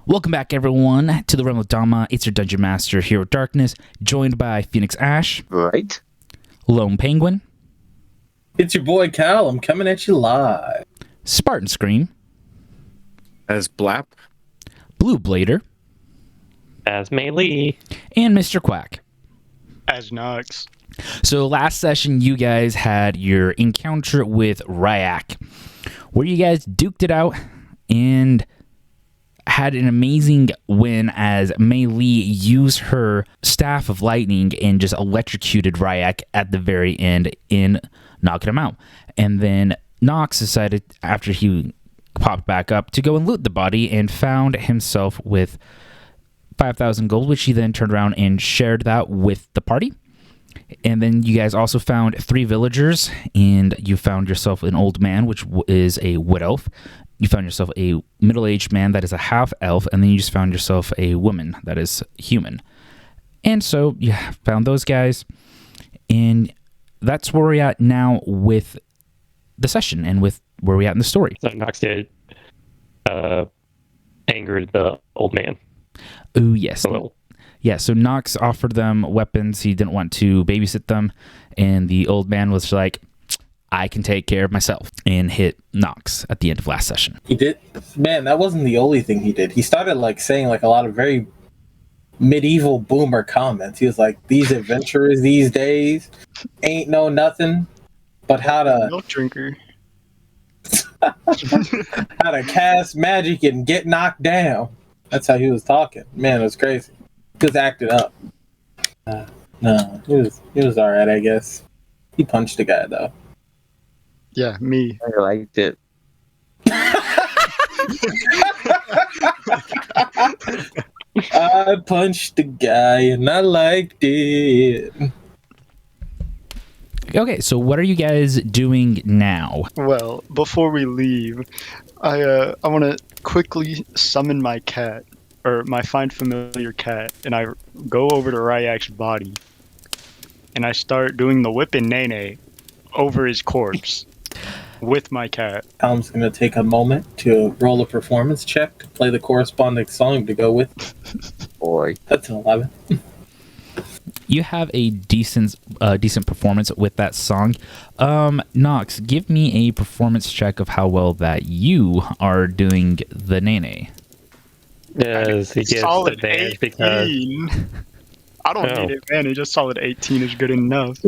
Welcome back, everyone, to the Realm of Dama. It's your Dungeon Master, Hero Darkness, joined by Phoenix Ash. Right. Lone Penguin. It's your boy Cal. I'm coming at you live. Spartan Scream. As Blap. Blue Blader. As Melee. And Mr. Quack. As Nox. So last session, you guys had your encounter with Ryak, where you guys duked it out and had an amazing win as Melee used her Staff of Lightning and just electrocuted Ryak at the very end in knocking him out. And then Nox decided, after he popped back up, to go and loot the body and found himself with 5,000 gold, which he then turned around and shared that with the party. And then you guys also found 3 villagers, and you found yourself an old man, which is a wood elf. You found yourself a middle-aged man that is a half-elf, and then you just found yourself a woman that is human. And so you found those guys, and that's where we're at now with the session and with where we're at in the story. So Nox did angered the old man. Oh, yes. A little. Yeah, so Nox offered them weapons. He didn't want to babysit them, and the old man was like, I can take care of myself, and hit Nox at the end of last session. He did. Man, that wasn't the only thing he did. He started saying a lot of very medieval boomer comments. He was like, these adventurers these days ain't know nothing but how to Milk drinker. how to cast magic and get knocked down. That's how he was talking. Man, it was crazy. He was acting up. No, he was all right, I guess. He punched a guy though. Yeah, me. I liked it. I punched the guy and I liked it. Okay, so what are you guys doing now? Well, before we leave, I want to quickly summon my cat, or my find familiar cat, and I go over to Ryak's body, and I start doing the whip and nene over his corpse with my cat. Tom's going to take a moment to roll a performance check to play the corresponding song to go with. Boy. That's an 11. You have a decent performance with that song. Nox, give me a performance check of how well that you are doing the nene. Yes, he gets Solid advantage 18. because I don't need advantage. A solid 18 is good enough.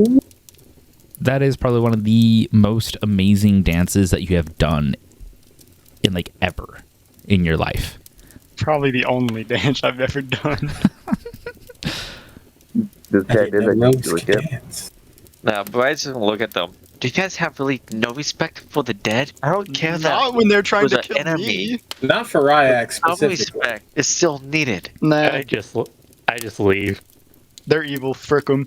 That is probably one of the most amazing dances that you have done in ever in your life. Probably the only dance I've ever done. This guy did Rogues really can good. dance. Now, but I just look at them. Do you guys have really no respect for the dead? I don't care that Not when they're trying was to an kill enemy. me. Not for Ryak Some specifically. respect is still needed. Nah, I just leave. they're evil. Frick them.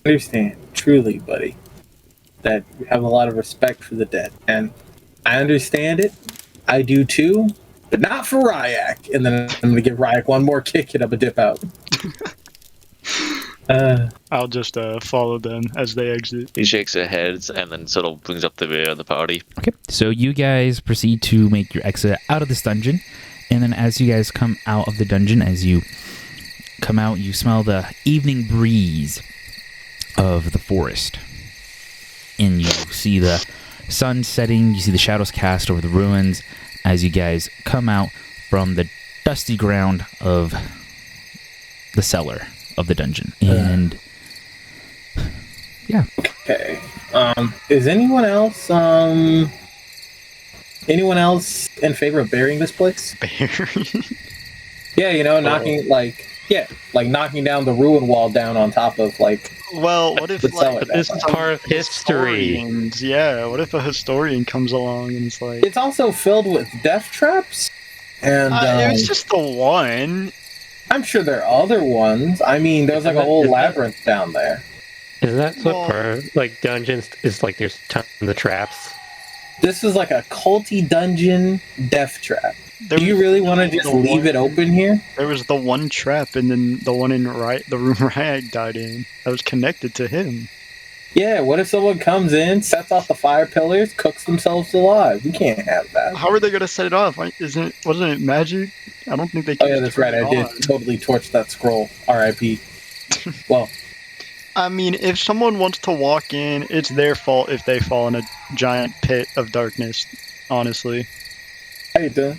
Understand, truly, buddy, that you have a lot of respect for the dead. And I understand it. I do too. But not for Ryak. And then I'm going to give Ryak one more kick and I'm going to dip out. I'll just follow them as they exit. He shakes their heads and then sort of brings up the rear of the party. Okay, so you guys proceed to make your exit out of this dungeon, and then as you guys come out of the dungeon, as you come out, you smell the evening breeze of the forest, and you see the sun setting, you see the shadows cast over the ruins as you guys come out from the dusty ground of the cellar of the dungeon. And yeah. Okay. Is anyone else in favor of burying this place? Barry. Yeah, knocking knocking down the ruin wall down on top of Well, what if the cellar. This is part of history. historians- Yeah, what if a historian comes along and it's like... It's also filled with death traps, and it was just the one. I'm sure there are other ones. I mean, there's a whole labyrinth down there. Isn't that what Well- part of, dungeons is there's tons of traps? This is like a culty dungeon death trap. There Do you was really want to just the leave it one- open here? There was the one trap, and then the one in the room Ryak died in that was connected to him. Yeah, what if someone comes in, sets off the fire pillars, cooks themselves alive? We can't have that. How are they gonna set it off? Wasn't it magic? I don't think they Oh can. yeah, just that's turn right. it I did on. totally torch that scroll. R.I.P. Well, I mean, if someone wants to walk in, it's their fault if they fall in a giant pit of darkness. Honestly. how you doing?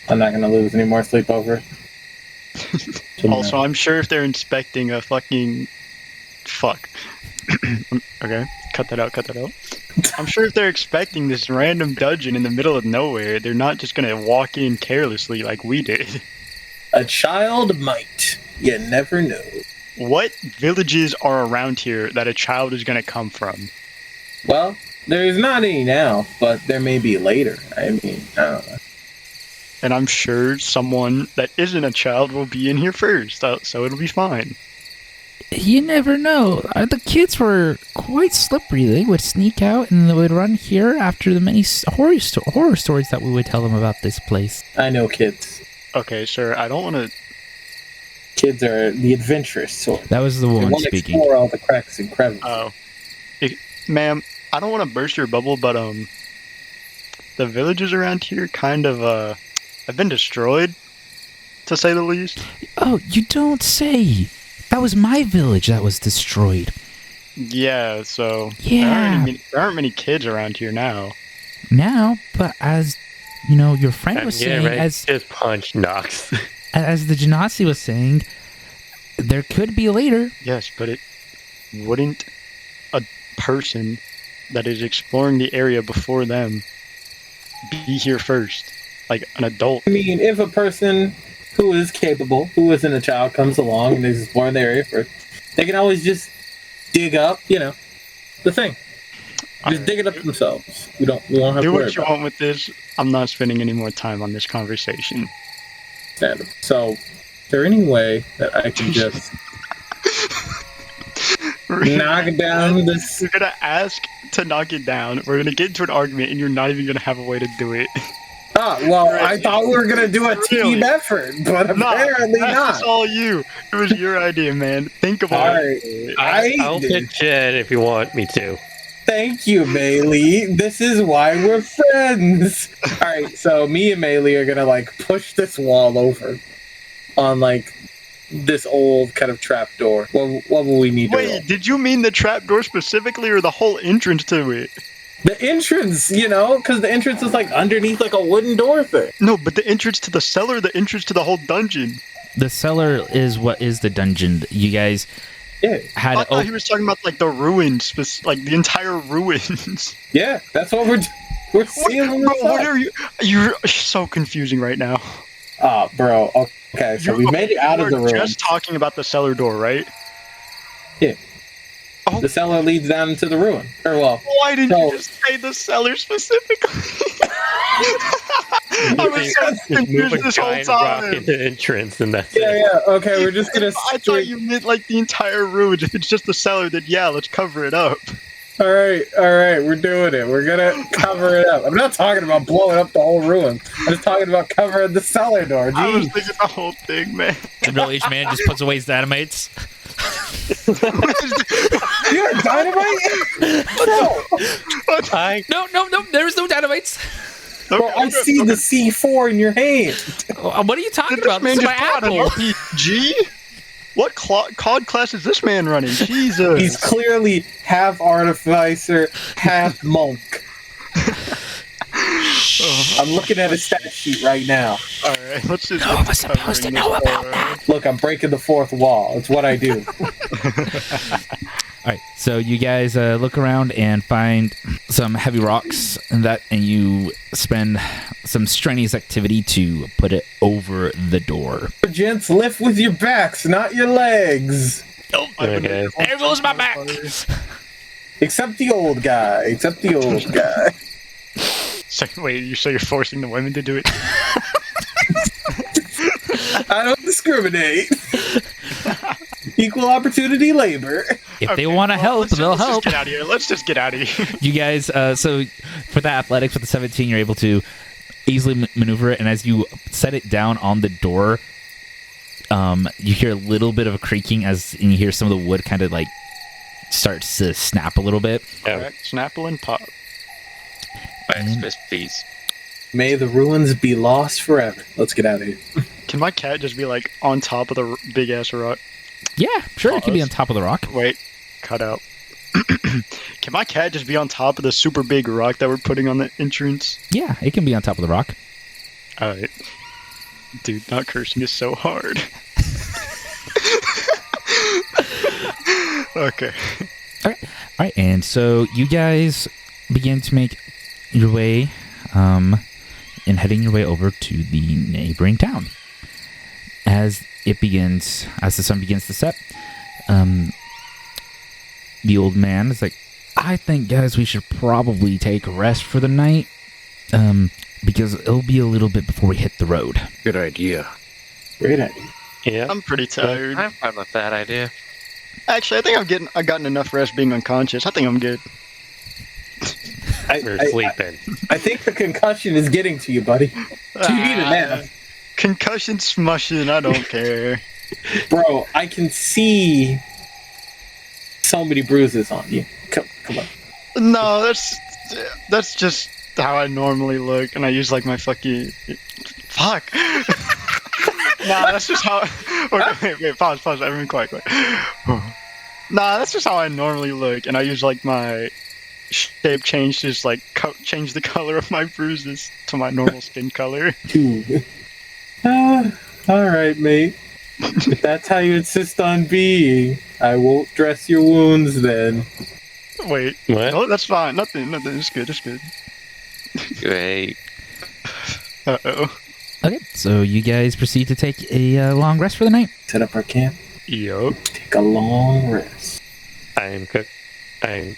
I'm not gonna lose any more sleep over it. Also, I'm sure if they're inspecting a fucking fuck. Okay, cut that out. I'm sure if they're expecting this random dungeon in the middle of nowhere, they're not just gonna walk in carelessly like we did. a child might. You never know. What villages are around here that a child is gonna come from? Well, there's not any now, but there may be later. I mean, I don't know. And I'm sure someone that isn't a child will be in here first, so it'll be fine. You never know. The kids were quite slippery. They would sneak out and they would run here after the many horror stories that we would tell them about this place. I know kids. Okay, sir, I don't want to. Kids are the adventurous sort. That was the They woman want to speaking. explore all the cracks and crevices. Oh, ma'am, I don't want to burst your bubble, but the villages around here kind of have been destroyed, to say the least. Oh, you don't say. That was my village that was destroyed. Yeah, so Yeah. there aren't many kids around here now. Now, but as you know, your friend was saying, right. as Just punch Nox. as the Genasi was saying, there could be later. Yes, but it wouldn't a person that is exploring the area before them be here first, like an adult. I mean, if a person who is capable, who isn't a child, comes along and is exploring the area first, they can always just dig up, the thing. Just dig it up themselves. We don't have Do to worry what you about want with this. I'm not spending any more time on this conversation. it. So, is there any way that I can just knock down this? You're gonna ask to knock it down. We're gonna get into an argument, and you're not even gonna have a way to do it. Well, I thought we were gonna do a Really? team effort, but apparently That's not. just all you. It was your idea, man. Think about All it. right. I'll pitch in if you want me to. Thank you, Maylee. This is why we're friends. All right, so me and Maylee are gonna push this wall over on this old kind of trap door. What will we need to roll? Wait, did you mean the trapdoor specifically, or the whole entrance to it? The entrance, because the entrance is underneath a wooden door thing. No, but the entrance to the cellar, the entrance to the whole dungeon. The cellar is what is the dungeon. You guys Yeah, had I thought he was talking about the ruins, the entire ruins. yeah, that's what we're seeing. What are you? You're so confusing right now. Oh, bro. Okay, so we made it out of the You were room. just talking about the cellar door, right? Yeah. Oh. The cellar leads down into the ruin. Or Why didn't No. you just say the cellar specifically? I was so Just move confused a this whole giant rock time. in the entrance, and that's yeah, it. yeah. Okay, we're just gonna. I thought you meant the entire ruins. If it's just the cellar, then yeah, let's cover it up. All right, we're doing it. We're gonna cover it up. I'm not talking about blowing up the whole ruin. I'm just talking about covering the cellar door. I was Jeez. thinking the whole thing, man. the middle-aged man just puts away his dynamites. You're dynamite? No. No, there's no dynamites. Bro, I see the C4 in your hand. What are you talking Did about? this This man is my just pull out an apple. RPG? What COD class is this man running? Jesus. He's clearly half artificer, half monk. I'm looking at his stat sheet right now. Alright, let's just. No one was supposed to know about that. Look, I'm breaking the fourth wall. It's what I do. All right, so you guys look around and find some heavy rocks, and you spend some strenuous activity to put it over the door. Gents, lift with your backs, not your legs. Okay. There goes my back. Except the old guy. So, wait, you're forcing the women to do it? I don't discriminate. Equal opportunity labor. If they want to help, they'll help. Let's just get out of here. You guys, so for the athletics with the 17, you're able to easily maneuver it, and as you set it down on the door, you hear a little bit of a creaking and you hear some of the wood kind of starts to snap a little bit. Alright, Snapple and pop. Max fist, please. May the ruins be lost forever. Let's get out of here. Can my cat just be like on top of the big ass rock? Yeah, sure, it can be Pause. on top of the rock. Wait, cut out. Can my cat just be on top of the super big rock that we're putting on the entrance? Yeah, it can be on top of the rock. Alright. Dude, not cursing is so hard. Okay. All right, and so you guys begin to make your way, and heading your way over to the neighboring town. As the sun begins to set, the old man is like, I think, guys, we should probably take a rest for the night, because it'll be a little bit before we hit the road. Good idea. Great idea. Yeah. I'm pretty tired. I'm fine with that idea. Actually, I think I've gotten enough rest being unconscious. I think I'm good. We're sleeping. I think the concussion is getting to you, buddy. You need a nap. Concussion smushing, I don't care. Bro, I can see so many bruises on you. Come on. No, that's just how I normally look, and I use like my fucking fuck. Nah, that's just how. Okay, wait, pause. Everyone, quiet. Nah, that's just how I normally look, and I use like my shape change to just like change the color of my bruises to my normal skin color. Dude. All right, mate. If that's how you insist on being, I won't dress your wounds then. Wait, What? no, that's fine. Nothing. It's good. Great. Uh-oh. Okay, so you guys proceed to take a long rest for the night. Set up our camp. Yup. Take a long rest. I'm cook. I'm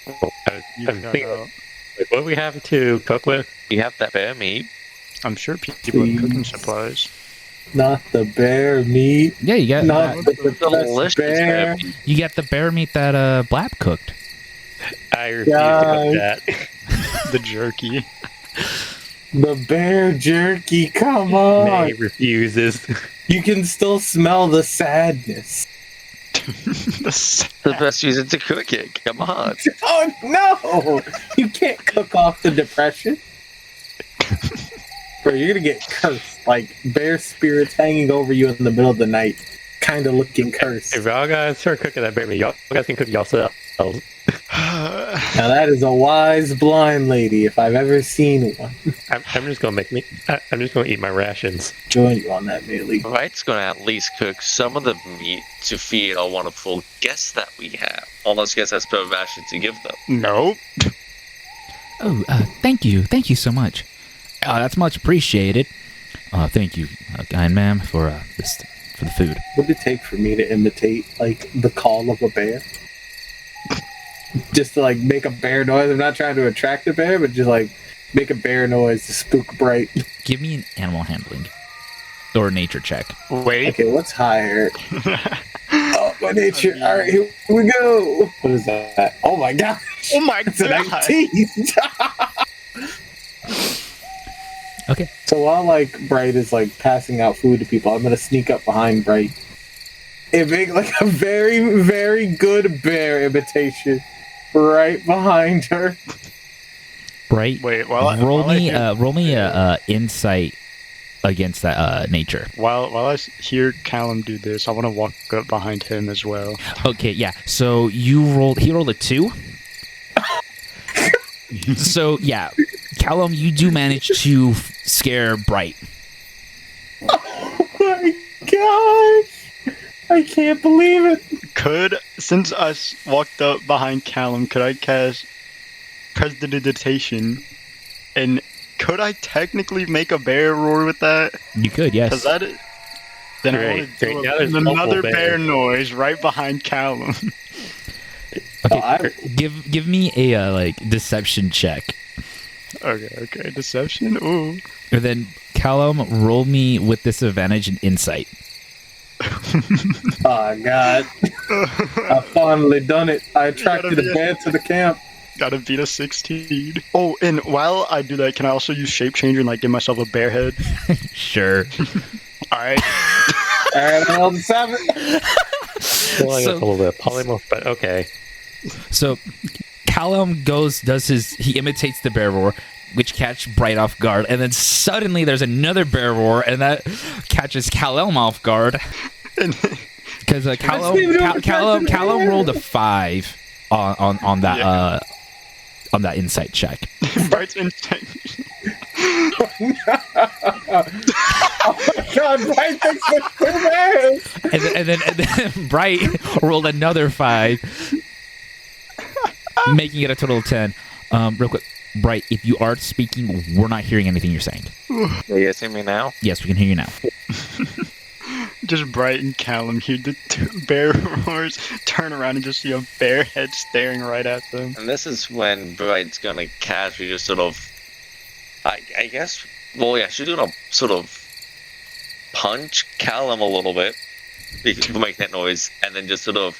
thinking, out. like, what do we have to cook with? You have that bear meat. I'm sure people have cooking Please. supplies. Not the bear meat. Yeah, you got Not the Delicious bear. bear meat. you got the bear meat that Blab cooked. I refuse to cook that. The jerky. The bear jerky. Come on. May refuses. You can still smell the sadness. The best reason to cook it. Come on. Oh no! You can't cook off the depression. Bro, you're gonna get cursed. Like bear spirits hanging over you in the middle of the night. Kind of looking cursed. If y'all guys start cooking that bear meat, y'all guys can cook yourselves. Now that is a wise blind lady, if I've ever seen one. I'm just gonna I'm just gonna eat my rations. Join you on that, Bailey. Wright's gonna at least cook some of the meat to feed our wonderful guests that we have. Unless guests has spare ration to give them. Nope. Oh, thank you so much. That's much appreciated. Thank you, kind ma'am, for the food. What would it take for me to imitate, like, the call of a bear? Just to, like, make a bear noise. I'm not trying to attract a bear, but just, like, make a bear noise to spook Bright. Give me an animal handling or nature check. Wait. Okay, what's higher? Oh, my nature. All right, here we go. What is that? Oh, my gosh. Oh my It's a god. 19. Okay. So while, like, Bright is, like, passing out food to people, I'm going to sneak up behind Bright and make, like, a very, very good bear imitation right behind her. Bright. Wait, roll me a insight against that nature. While I hear Callum do this, I want to walk up behind him as well. Okay, yeah. So he rolled a 2. So yeah, Callum, you do manage to scare Bright. Oh my gosh! I can't believe it. Since I walked up behind Callum, could I cast Prestidigitation? And could I technically make a bear roar with that? You could, yes. Because that is... Then I Great. want to do Now there's another multiple bear bears. noise right behind Callum. Okay, give me a like deception check, Okay. Deception? Ooh. and then Callum, roll me with disadvantage and insight. Oh god. I finally done it. I attracted a bear to the camp. Gotta beat a 16. Oh, and while I do that, can I also use Shape Changer and like give myself a bear head? Sure. Alright. Alright, well, the 7. Well, I guess a little bit of polymorph, but okay. So Callum he imitates the bear roar, which catch Bright off guard, and then suddenly there's another bear roar, and that catches Callum off guard. Because Callum rolled a 5 on that on that insight check. Bright's insight. Oh my god, Bright thinks it's the best! And then Bright rolled another 5, making it a total of 10. Real quick, Bright, if you are speaking, we're not hearing anything you're saying. Are you guys hear me now? Yes, we can hear you now. Just Bright and Callum hear the two bear roars, turn around and just see a bear head staring right at them. And this is when Bright's gonna casually just sort of, I guess, well, yeah, she's gonna sort of punch Callum a little bit to make that noise, and then just sort of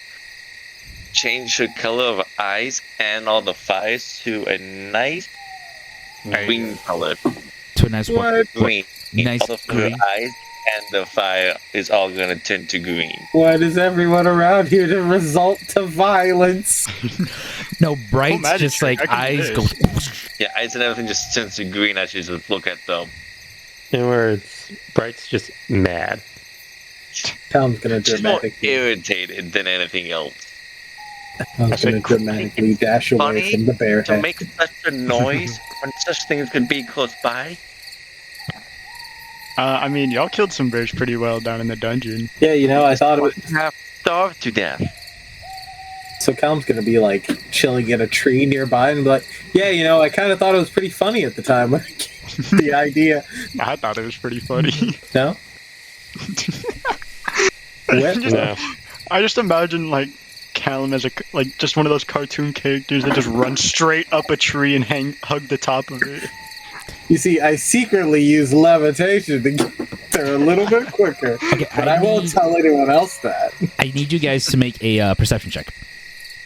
change the color of eyes and all the thighs to a nice green color. To a nice what? Green. Nice all the green. eyes and the fire is all gonna turn to green. Why does everyone around here to result to violence? No, Bright's magic just like trick, I can eyes do go. this. Yeah, eyes and everything just turns to green as you just look at them. In words, Bright's just mad. Tom's gonna She's more dramatically, irritated than anything else. Tom's gonna dramatically dash away Funny from the bear to head. make such a noise when such things could be close by. I mean, y'all killed some bears pretty well down in the dungeon. Yeah, you know, I thought it was. Half starved to death. So Calum's gonna be like chilling in a tree nearby and be like, yeah, you know, I kind of thought it was pretty funny at the time when I came the idea. I thought it was pretty funny. No? What? No. I just imagine like Callum as just one of those cartoon characters that just runs straight up a tree and hug the top of it. You see, I secretly use levitation to get there a little bit quicker, Okay, but I won't tell anyone else that. I need you guys to make a perception check.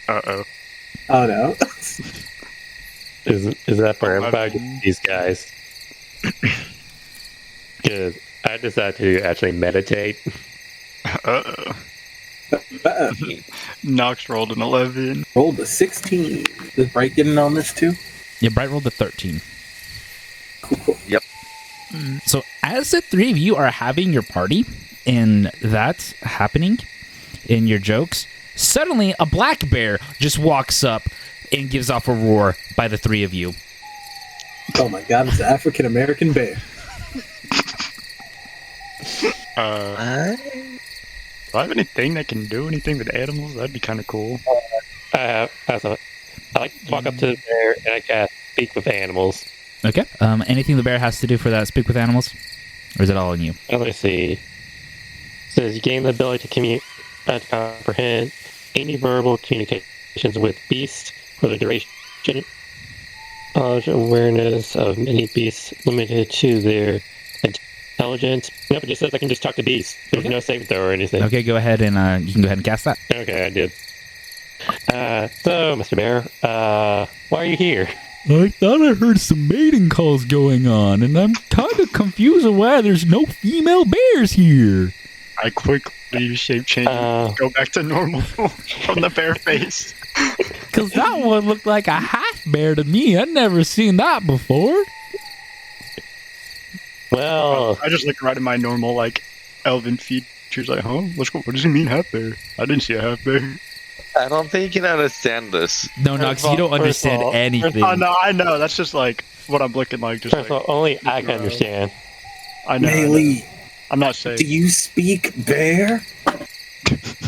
Uh-oh. Oh no. Is that for everybody? 11. These guys? Because I decided to actually meditate. Uh-oh. Uh-oh. Nox rolled an 11. Rolled a 16. Is Bright getting on this too? Yeah, Bright rolled a 13. Cool. Yep. So as the three of you are having your party and that's happening in your jokes, suddenly a black bear just walks up and gives off a roar by the three of you. Oh my god, it's an African American bear. Do I have anything that can do anything with animals? That'd be kind of cool. I like to walk up to the bear and I cast Speak with Animals. Okay. Anything the bear has to do for that speak with animals? Or is it all on you? Let me see. It says you gain the ability to comprehend any verbal communications with beasts for the duration. Awareness of many beasts limited to their intelligence. Nope, it just says I can just talk to beasts. There's no saving throw or anything. Okay, go ahead and you can go ahead and cast that. Okay, I did. So, Mr. Bear, why are you here? I thought I heard some mating calls going on, and I'm kind of confused on why there's no female bears here. I quickly shape change and go back to normal from the bear face. Because that one looked like a half bear to me. I'd never seen that before. Well, I just look right at my normal, like, elven features, like, huh? What does he mean half bear? I didn't see a half bear. I don't think you can understand this. No, Nox, you don't first of understand all- anything. Oh, no, I know. That's just, like, what I'm looking like. Just first of all, only I can understand. I know. Maylee, I'm not saying. do you speak bear?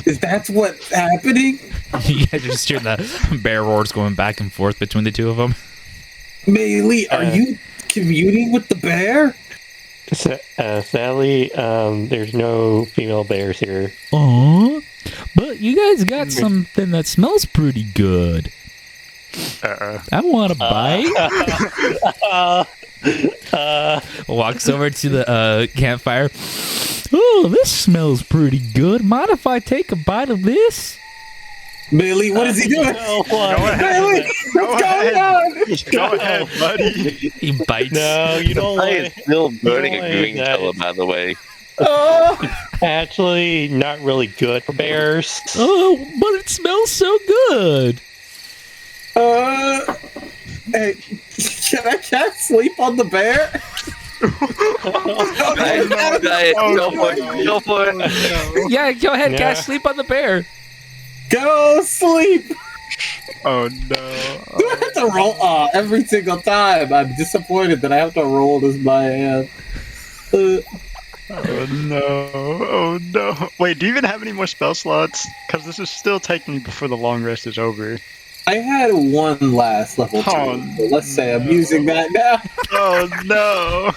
Is that what's happening? You guys are just hearing the bear roars going back and forth between the two of them. Maylee, are you communing with the bear? Sadly, there's no female bears here. Aw, but you guys got something that smells pretty good. I want to bite. Walks over to the campfire. Oh, this smells pretty good. Mind if I take a bite of this? Maylee, what is he doing? Maylee, what's going on? Go ahead, buddy. He bites. No, you don't I want is still burning a don't green like that. color, by the way. Oh, Actually, not really good for bears. Oh, but it smells so good. hey, can I sleep on the bear? Go for it. Go for it. Yeah, go ahead, Yeah. Cash. Sleep on the bear. Go sleep. Oh no. I have to roll every single time. I'm disappointed that I have to roll this by hand. Oh no. Oh no. Wait, do you even have any more spell slots? Because this is still taking me before the long rest is over. I had one last level 2, Oh, so let's say I'm no. using that now. Oh no.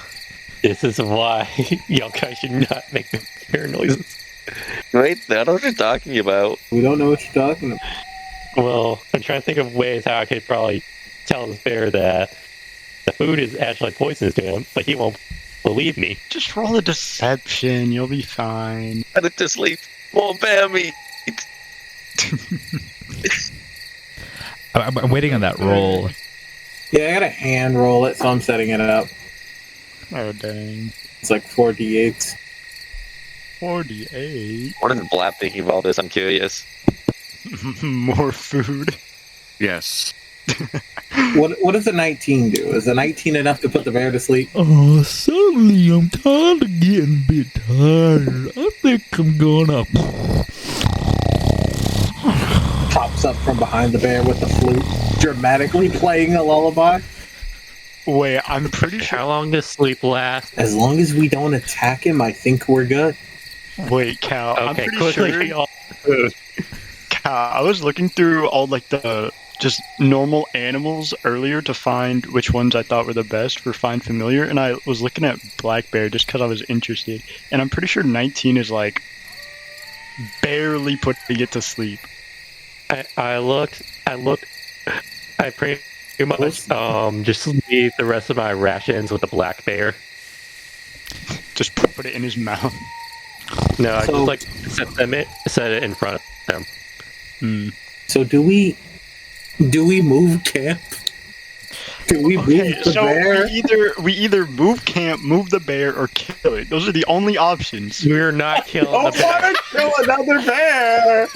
This is why y'all guys should not make the bear noises. Wait, I don't know what you're talking about. We don't know what you're talking about. Well, I'm trying to think of ways how I could probably tell this bear that the food is actually poisonous to him, but he won't believe me. Just roll a deception. You'll be fine. I need to sleep. More bear meat. I'm waiting on that roll. Yeah, I gotta hand roll it, so I'm setting it up. Oh dang. It's like 4d8s. 48. What is Blap thinking about this? I'm curious. More food. Yes. What does a 19 do? Is a 19 enough to put the bear to sleep? Oh, suddenly I'm kind of getting a bit tired. I think I'm gonna. Pops up from behind the bear with the flute, dramatically playing a lullaby. Wait, I'm pretty sure. How long does sleep last? As long as we don't attack him, I think we're good. Wait, Cal. I'm Okay, pretty quickly. sure. y'all- Cal, I was looking through all like the just normal animals earlier to find which ones I thought were the best for Find Familiar, and I was looking at Black Bear just because I was interested. And I'm pretty sure 19 is like barely putting it to sleep. I looked. I pretty much just leave the rest of my rations with the black bear. Just put it in his mouth. No, I So- just like set it in front of them. Hmm. So do we move camp? Do we Okay, move the so bear? we either move camp, move the bear, or kill it. Those are the only options. We're not killing Oh, the bear. want to kill another bear?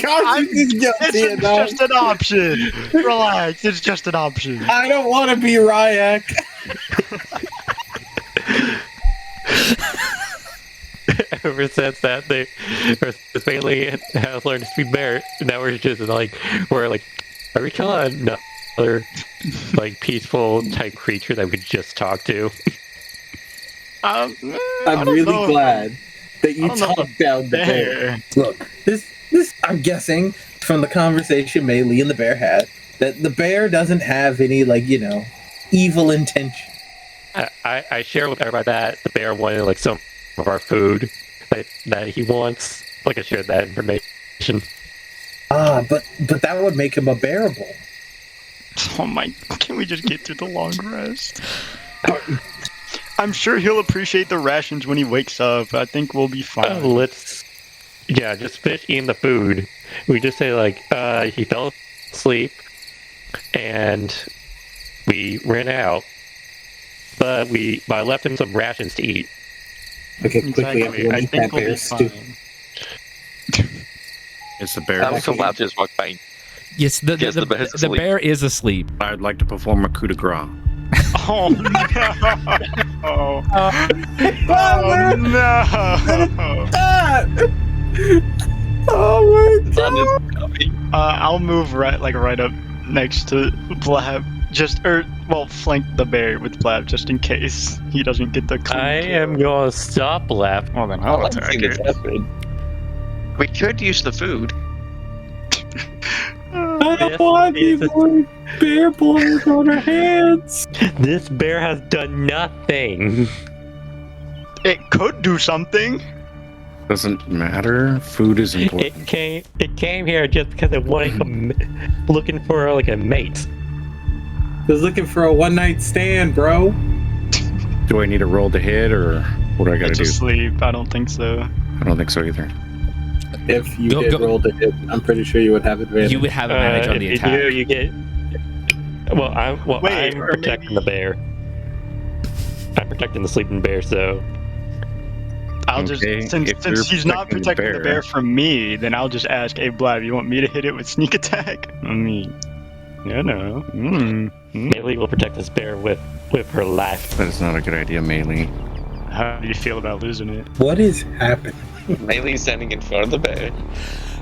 God, this is guilty It's enough. just an option. Relax, it's just an option. I don't want to be Ryak. Ever since that, the family has learned to speak bear. Now we're just like, are we killing another like peaceful type creature that we could just talk to? I'm don't really know. glad that you I don't know talked down the bear. Bear. Look, this I'm guessing from the conversation Mei Lee and the bear had that the bear doesn't have any evil intention. I share with everybody that the bear wanted like some of our food that he wants. Like I shared that information. But that would make him unbearable. Oh my! Can we just get through the long rest? I'm sure he'll appreciate the rations when he wakes up. I think we'll be fine. Just finish eating the food. We just say like he fell asleep and we ran out, but I left him some rations to eat. Okay, quickly, everyone I eat think that we'll bear be stew. fine. It's the bear. I was so Blap just walked by. Yes, the bear's the asleep. bear is asleep. I'd like to perform a coup de grace. Oh no! Oh no! Oh my Sun god! is coming. I'll move right up next to Blab. Flank the bear with Blab just in case he doesn't get the clean I kill. am gonna stop Blap. Well then, I I'll like to attack see this it. happen. We could use the food. I don't This want any is a- more bear blood on our hands. This bear has done nothing. It could do something. Doesn't matter. Food is important. It came here just because it wanted looking for like a mate. I was looking for a one-night stand, bro. Do I need to roll to hit, or what do I gotta It's do? asleep. I don't think so. I don't think so either. If you Go- did go- roll to hit, I'm pretty sure you would have advantage. You would have advantage on the if attack. you do, you get. Wait, I'm or protecting maybe- the bear. I'm protecting the sleeping bear, so I'll Okay, just if you're since he's not protecting the protecting the bear. bear from me, then I'll just ask, "Hey, Blab, you want me to hit it with sneak attack?" I mean, no. Melee will protect this bear with her life. That is not a good idea, Melee. How do you feel about losing it? What is happening? Melee standing in front of the bear.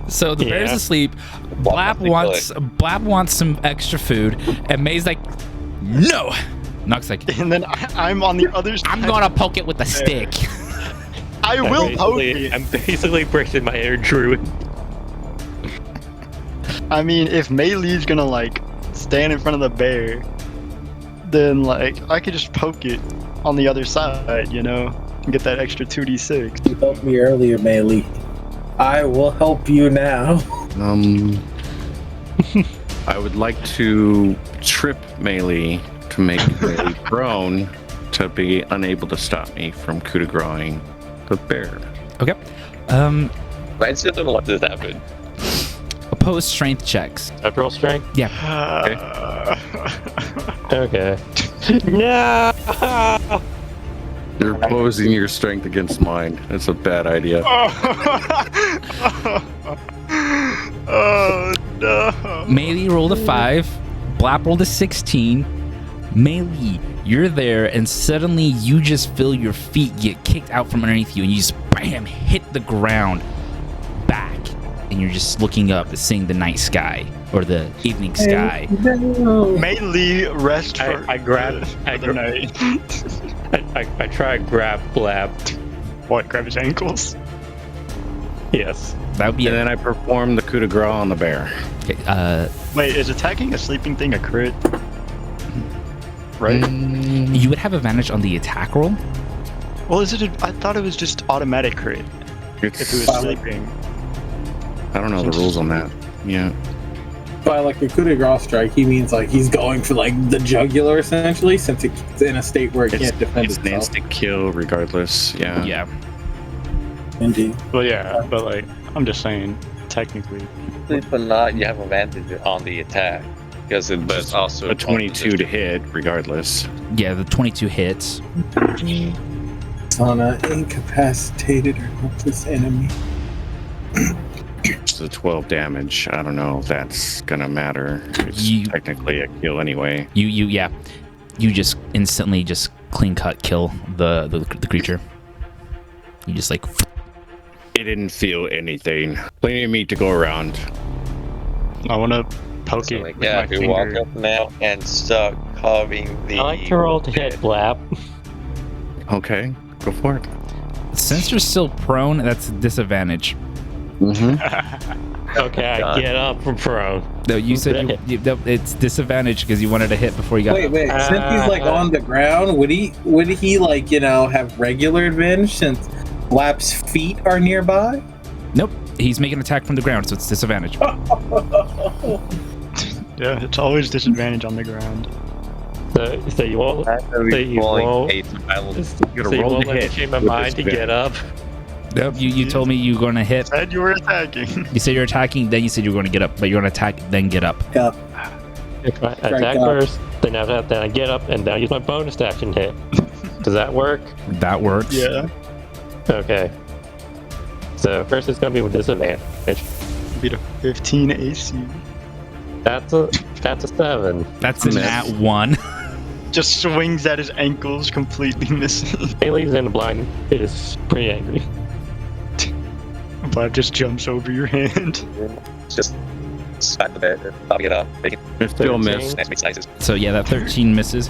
So the bear's Yeah. asleep. Blab wants some extra food, and May's like, no. Nox like, And then I'm on the other side. I'm gonna poke it with a stick. I will poke it. I'm basically breaking my air druid. I mean, if Melee's gonna like stand in front of the bear, then like I could just poke it on the other side, you know, and get that extra 2d6. You helped me earlier, Melee. I will help you now. I would like to trip Melee to make Melee prone to be unable to stop me from coup de grace the bear. Okay. I still don't know what just happened. Oppose strength checks. Roll strength? Yeah. Okay. No! You're opposing your strength against mine. That's a bad idea. Oh no. Melee rolled a 5. Blap rolled a 16. Melee, you're there, and suddenly you just feel your feet get kicked out from underneath you, and you just bam hit the ground back, and you're just looking up and seeing the night sky or the evening sky. Melee rest for I grab the night. I try to grab Blab. What? Grab his ankles? Yes. That would be And then I perform the coup de grace on the bear. okay, Wait, is attacking a sleeping thing a crit? Right? you would have advantage on the attack roll. Well, is it? I thought it was just automatic crit if it was It's, sleeping. I don't know the rules on that. Yeah. By like a coup de grace strike, he means like he's going for like the jugular essentially, since it's in a state where it can't defend It's an itself. instant kill regardless. Yeah. Yeah. Indeed. Well, yeah, but like, I'm just saying, technically. Sleep or not, you have advantage on the attack. Because it's also A 22 to hit regardless. Yeah, the 22 hits. It's on an incapacitated or helpless enemy. It's the 12 damage. I don't know if that's gonna matter. It's technically a kill anyway. You just instantly just clean cut kill the creature. You just like It didn't feel anything. Plenty of meat to go around. I want to poke So it like, with yeah, my if you walk finger. up now and start carving the. I like to roll to hit Blab. Okay, go for it. since you're still prone, that's a disadvantage. Mm-hmm. Okay, I get up from prone. No, you said no, it's disadvantage because you wanted to hit before you got. Wait, since he's like on the ground, would he like, you know, have regular advantage since Lap's feet are nearby? Nope, he's making an attack from the ground, so it's disadvantage. Yeah, it's always disadvantage on the ground. So you won't. So you won't. You gotta So you roll won't to let me hit change my with mind to this get up. Nope, you told me you were going to hit. Said you were attacking. You said you're attacking, then you said you were going to get up, but you're going to attack, then get up. Up. If I attack up. first, then after that, then I get up and then I use my bonus action hit. Does that work? That works. Yeah. Okay. So first it's gonna be with disadvantage. Beat a 15 AC. That's a 7. That's a Miss. nat 1. Just swings at his ankles, completely missing. Bailey's in the blind is pretty angry. Vlad just jumps over your hand. Just smack the bed, I'll get up. Make it It still 13. missed. nice, make slices. So yeah, that 13 misses.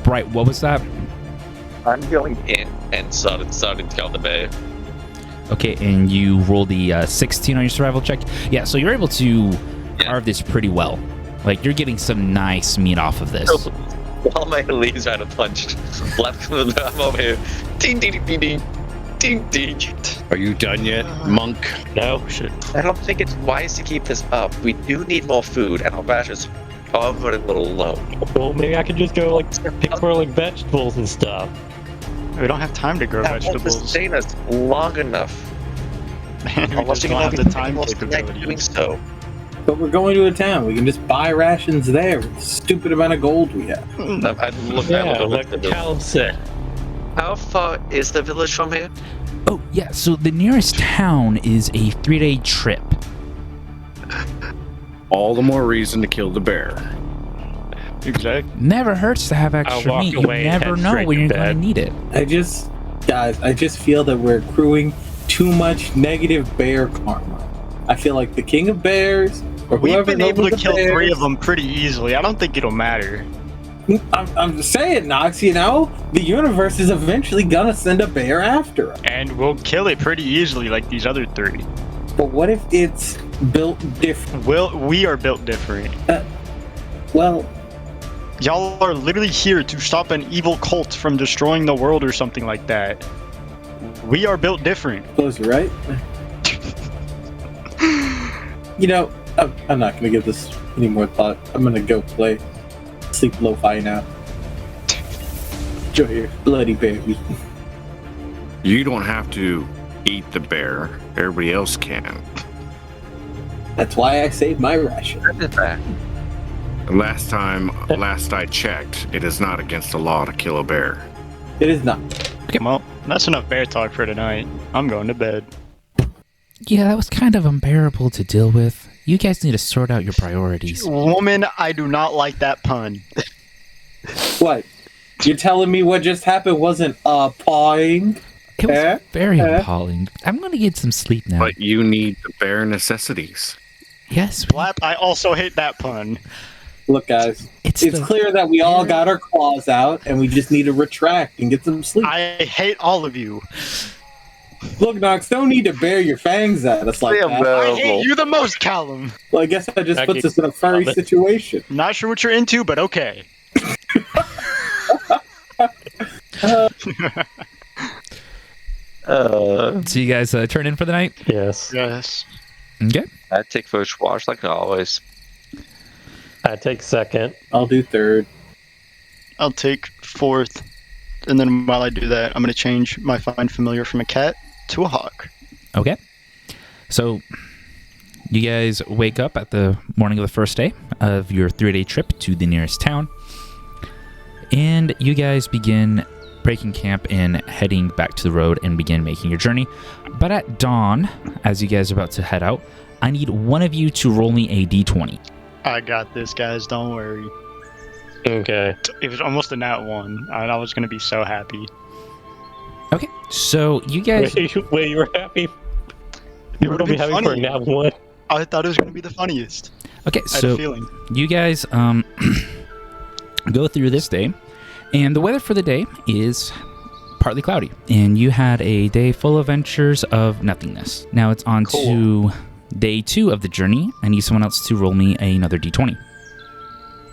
Bright, what was that? I'm going in and starting to kill the bear. Okay, and you roll the 16 on your survival check. Yeah, so you're able to carve this pretty well. Like, you're getting some nice meat off of this. While my leaves trying to punch, left I'm over here. Ding ding ding ding ding ding. Are you done yet, monk? No shit. I don't think it's wise to keep this up. We do need more food, and our rations are running a little low. Well, maybe I could just go like pick for like vegetables and stuff. We don't have time to grow That won't vegetables. sustain us long enough. Man, we Unless just you don't can have the time doing capabilities. so. But we're going to a town. We can just buy rations there with the stupid amount of gold we have. I'd look Yeah, at like the cow said. How far is the village from here? Oh, yeah, so the nearest town is a 3-day trip. All the more reason to kill the bear. Exactly. Never hurts to have extra walk meat. You away and never head know straight when to you're going to bed. need it. I just feel that we're accruing too much negative bear karma. I feel like the king of bears, or We've whoever been able to knows the kill 3 bears- of them pretty easily. I don't think it'll matter. I'm saying, Nox, you know, the universe is eventually gonna send a bear after us. And we'll kill it pretty easily like these other 3. But what if it's built different? We are built different. Well, Y'all are literally here to stop an evil cult from destroying the world or something like that. We are built different. close your right. You know, I'm not gonna give this any more thought. I'm gonna go play Sleep Lo-Fi now. Enjoy your bloody bear meat. You don't have to eat the bear. Everybody else can. That's why I saved my ration. Last I checked, it is not against the law to kill a bear. It is not. Well, that's enough bear talk for tonight. I'm going to bed. Yeah, that was kind of unbearable to deal with. You guys need to sort out your priorities. Woman, I do not like that pun. What? You're telling me what just happened wasn't pawing? It was very Eh? appalling. I'm going to get some sleep now. But you need the bare necessities. Yes, Blap, I also hate that pun. Look, guys, it's it's clear that we all got our claws out, and we just need to retract and get some sleep. I hate all of you. Look, Nox, don't need to bare your fangs at us like that. I hate you the most, Callum. Well, I guess that just That puts keeps us in a furry coming. situation. Not sure what you're into, but okay. So you guys turn in for the night? Yes. Yes. Okay. I take first watch like always. I take second. I'll do third. I'll take 4th. And then while I do that, I'm going to change my find familiar from a cat to a hawk. Okay. So you guys wake up at the morning of the first day of your 3-day trip to the nearest town. And you guys begin breaking camp and heading back to the road and begin making your journey. But at dawn, as you guys are about to head out, I need one of you to roll me a d20. I got this, guys. Don't worry. Okay. It was almost a nat 1. And I was going to be so happy. Okay. So you guys... Wait, you were happy? You were going to be happy for a nat 1? I thought it was going to be the funniest. Okay, I had a so feeling. you guys go through this day, and the weather for the day is partly cloudy, and you had a day full of adventures of nothingness. Now it's on to day 2 of the journey. I need someone else to roll me another d20.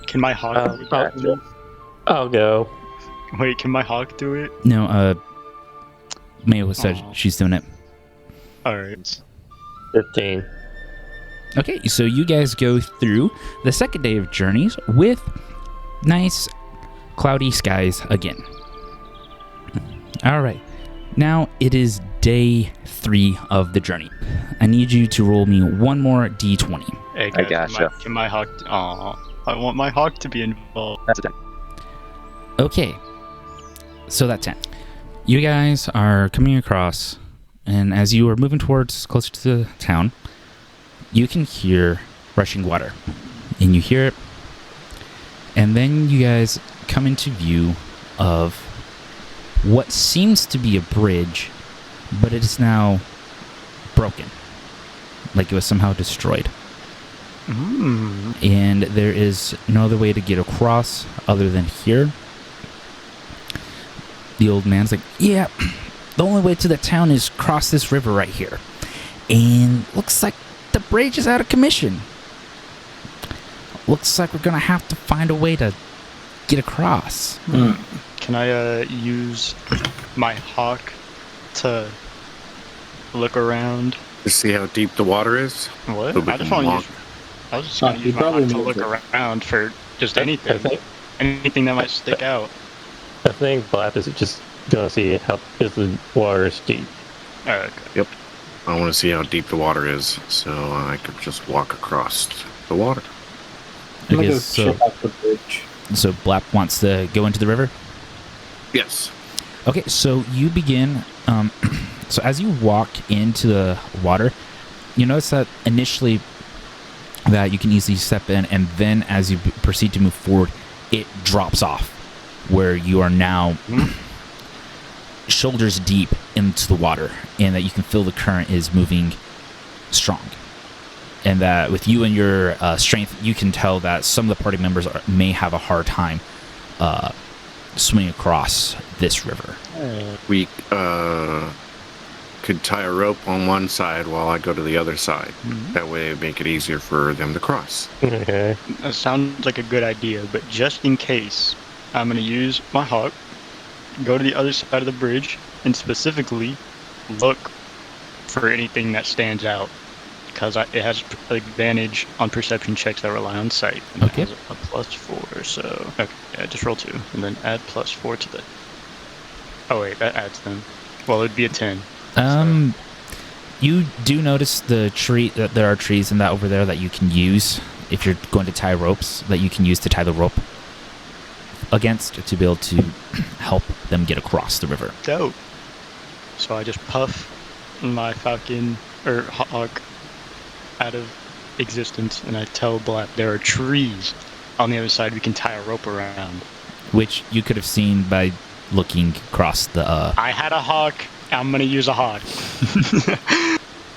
Can my hawk do it? I'll go. Wait, can my hawk do it? No, Mayo said Aw. she's doing it. Alright. 15. Okay, so you guys go through the second day of journeys with nice cloudy skies again. All right, now it is day 3 of the journey. I need you to roll me one more d20. Hey, I guys, gotcha. Can my hawk... Aw. I want my hawk to be involved. That's a 10. Okay, so that's 10. You guys are coming across, and as you are moving towards closer to the town, you can hear rushing water, and you hear it, and then you guys come into view of what seems to be a bridge, but it is now broken, like it was somehow destroyed. And there is no other way to get across other than here. The old man's like, yeah, the only way to the town is cross this river right here. And looks like the bridge is out of commission. Looks like we're gonna have to find a way to get across. Can I use my hawk to look around? To see how deep the water is. What? So we I just can want to walk. use... I was just going to You use my probably hawk to need look to- around for just I anything. think, Anything that might stick out. I think Blap is just gonna see how if the water is deep. Okay. I want to see how deep the water is, so I could just walk across the water. I'm gonna Okay, go so check out the bridge. Blap wants to go into the river. Yes. Okay, so you begin. So as you walk into the water, you notice that initially that you can easily step in, and then as you proceed to move forward, it drops off, where you are now shoulders deep into the water, and that you can feel the current is moving strong. And that with you and your strength, you can tell that some of the party members may have a hard time swimming across this river. We could tie a rope on one side while I go to the other side. That way it'd make it easier for them to cross. Okay. That sounds like a good idea, but just in case, I'm going to use my hawk, go to the other side of the bridge, and specifically look for anything that stands out. Because it has advantage on perception checks that rely on sight. And Okay. It has a +4, so... Okay, yeah, just roll 2. And then add +4 to the... Oh wait, that adds them. Well, it would be a 10. You do notice that there are trees and that over there that you can use if you're going to tie ropes, that you can use to tie the rope against to be able to help them get across the river. Dope. So I just puff my falcon, or hawk, out of existence, and I tell Black there are trees on the other side we can tie a rope around. Which you could have seen by looking across the... I had a hawk. I'm gonna use a hawk.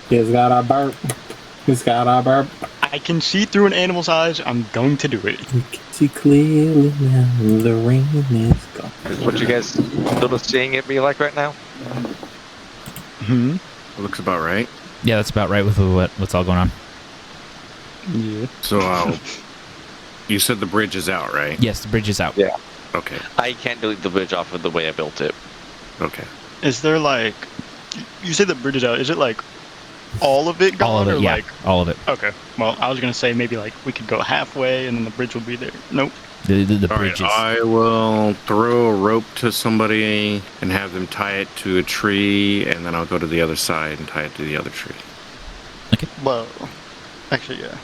He's got a burp. He's got a burp. I can see through an animal's eyes. I'm going to do it. You can see clearly now. The rain is gone. What you guys sort of seeing it be like right now? Hmm. It looks about right. Yeah, that's about right with what's all going on. Yeah. So you said the bridge is out, right? Yes, the bridge is out. Yeah. Okay. I can't delete the bridge off of the way I built it. Okay. Is there like? You say the bridge is out. Is it like all of it gone? All of it, or yeah. Like, All of it. okay. Well, I was gonna say maybe like we could go halfway and then the bridge will be there. Nope. The All bridge right. is... I will throw a rope to somebody and have them tie it to a tree, and then I'll go to the other side and tie it to the other tree. Well, actually, yeah.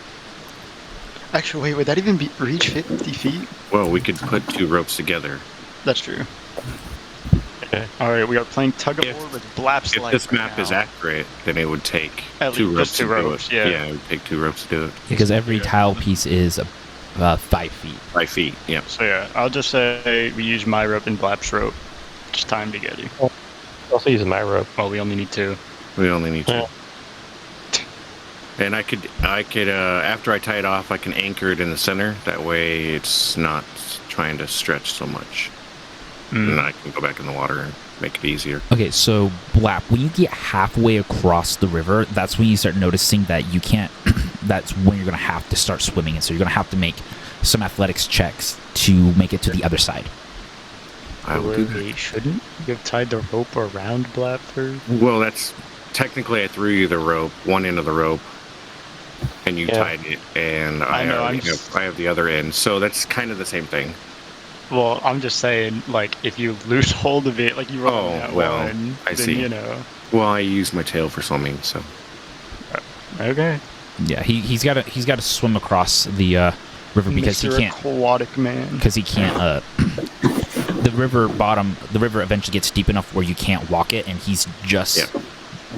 Actually, wait, would that even reach 50 feet? Well, we could put 2 ropes together. That's true. Okay. Alright, we are playing tug of war with Blap's If life this right map is now. accurate, then it would take At 2 least ropes just 2 to do ropes, it. yeah. Yeah, it would take 2 ropes to do it. Because every tile piece is 5 feet. 5 feet, yeah. So yeah, I'll just say we use my rope and Blap's rope. Just tie them together. Also using my rope. Oh, we only need 2. We only need 2. Yeah. And I could after I tie it off, I can anchor it in the center. That way it's not trying to stretch so much. And then I can go back in the water and make it easier. Okay, so Blap, when you get halfway across the river, that's when you start noticing that you can't... that's when you're going to have to start swimming. And so you're going to have to make some athletics checks to make it to the other side. I will do that. Wait, shouldn't you have tied the rope around Blap first? Well, that's technically I threw you the rope, one end of the rope, and you Yeah. tied it, and I know, I have the other end. So that's kind of the same thing. Well, I'm just saying, like, if you lose hold of it, like you roll Oh, that well, one, I then, see. you know. Well, I use my tail for swimming, so Okay. Yeah, he's got to swim across the river because Mr. he can't... Aquatic man. Because he can't... the river eventually gets deep enough where you can't walk it, and he's just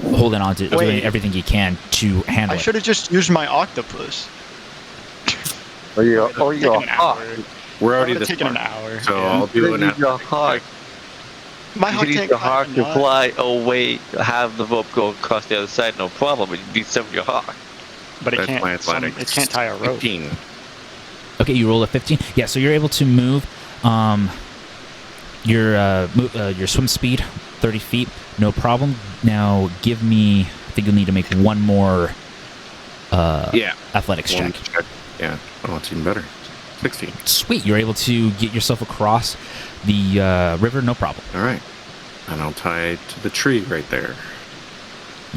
holding on to doing everything he can to handle I it. should have just used my octopus. Or your Taking an hour. we're It already would have this taken an far. hour. So yeah. I'll do an You need your athletics hawk. check. My You hawk need can't your climb hawk a to knot. fly away, have the rope go across the other side, no problem. But you need some of your hawk. But it That's my can't. athletics. It can't tie a rope. 15. Okay, you roll a 15. Yeah, so you're able to move your swim speed 30 feet, no problem. Now give me... I think you'll need to make one more athletics One check. Yeah. Oh, it's even better. 16. Sweet, you're able to get yourself across the river, no problem. All right. And I'll tie it to the tree right there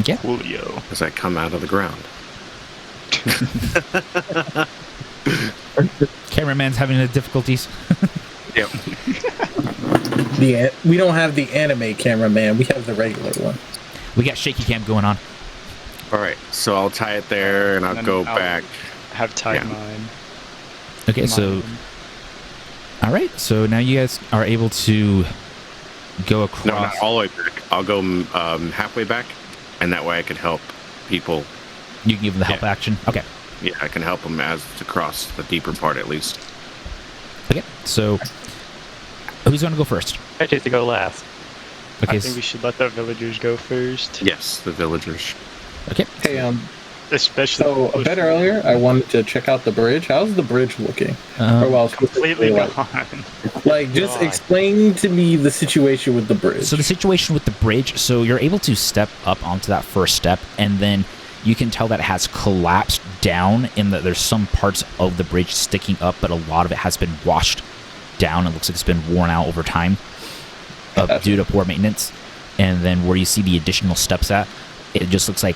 Yeah. Julio. as I come out of the ground. Cameraman's having the difficulties. Yep. We don't have the anime cameraman. We have the regular one. We got shaky cam going on. All right. So I'll tie it there, and I'll then go I'll back. Have tied Yeah. mine. Okay, so... Mine. All right, so now you guys are able to go across. No, not all the way back. I'll go halfway back, and that way I can help people. You can give them the help action. Okay. Yeah, I can help them as to cross the deeper part at least. Okay. So, who's going to go first? I choose to go last. Okay. I think we should let the villagers go first. Yes, the villagers. Okay. Hey, Especially. so a bit earlier, I wanted to check out the bridge. How's the bridge looking? Or well, Completely like, gone. like, just God. explain to me the situation with the bridge. So the situation with the bridge, so you're able to step up onto that first step, and then you can tell that it has collapsed down in that there's some parts of the bridge sticking up, but a lot of it has been washed down. It looks like it's been worn out over time due to poor maintenance. And then where you see the additional steps at, it just looks like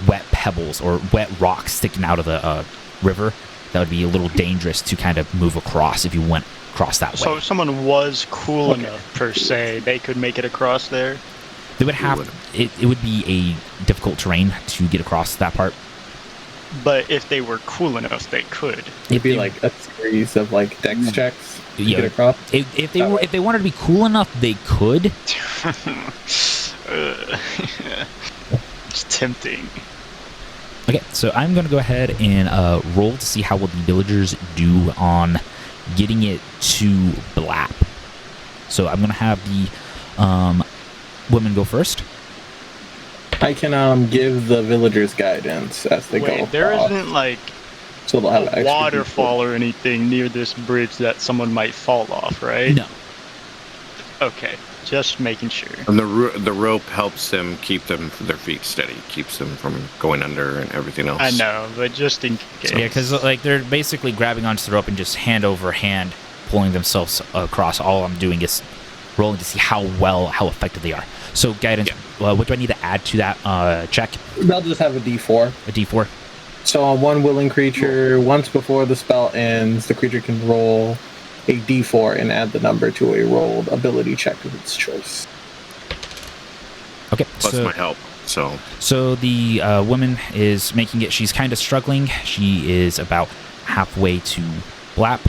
wet pebbles or wet rocks sticking out of the river. That would be a little dangerous to kind of move across if you went across that way. So if someone was cool enough, per se, they could make it across there? They would have it would be a difficult terrain to get across that part. But if they were cool enough, they could. It'd be like a series of like dex checks to get across. If they wanted to be cool enough, they could. It's tempting. Okay, so I'm going to go ahead and roll to see how well the villagers do on getting it to Blap. So I'm going to have the women go first. I can give the villagers guidance as they go. Wait, there across. isn't like So they'll have a extra waterfall or anything near this bridge that someone might fall off, right? No. Okay, just making sure. And the rope helps them keep their feet steady, keeps them from going under and everything else. I know, but just in case. Yeah, because like they're basically grabbing onto the rope and just hand over hand pulling themselves across. All I'm doing is rolling to see how effective they are. So guidance, what do I need to add to that check? They'll just have a D4. A D4? So on one willing creature, once before the spell ends, the creature can roll a D4 and add the number to a rolled ability check of its choice. Okay. Plus my help. So the woman is making it. She's kind of struggling. She is about halfway to Blap,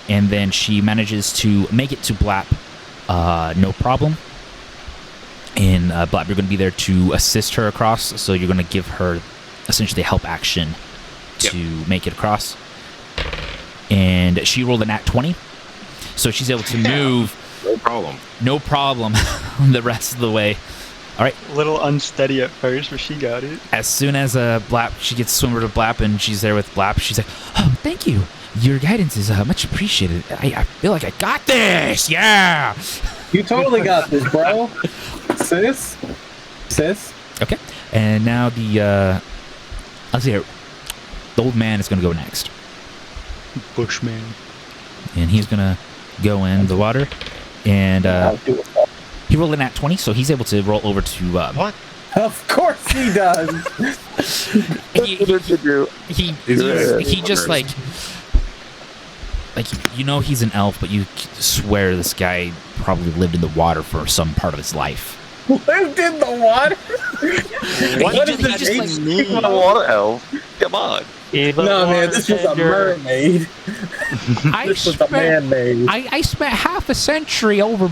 and then she manages to make it to Blap, no problem. And Blap, you're going to be there to assist her across. So you're going to give her essentially help action to make it across. And she rolled a nat 20, so she's able to move. No problem. The rest of the way. All right. A little unsteady at first, but she got it. As soon as Blap, she gets swimmer to Blap, and she's there with Blap. She's like, "Oh, thank you. Your guidance is much appreciated. I feel like I got this. Yeah. You totally got this, bro. Sis. Okay. And now let's see here. The old man is going to go next. Bushman. And he's going to go in the water. And he rolled a nat 20, so he's able to roll over to... What? Of course he does. he just like he's an elf, but you swear this guy probably lived in the water for some part of his life. Lived in the water? What does the just mean? A water elf? Come on. No, man, this was a mermaid. This was a man-made. I spent half a century over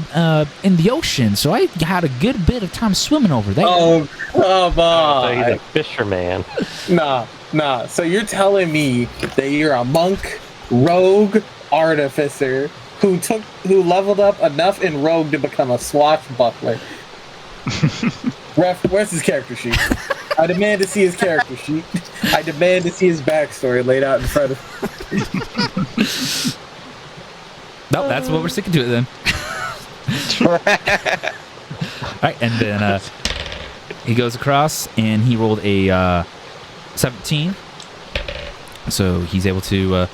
in the ocean, so I had a good bit of time swimming over there. Oh, come on. He's a fisherman. Nah. So you're telling me that you're a monk, rogue, artificer who leveled up enough in rogue to become a swashbuckler. Ref, where's his character sheet? I demand to see his character sheet. I demand to see his backstory laid out in front of me. No, that's what we're sticking to it then. All right, and then he goes across, and he rolled a 17. So he's able to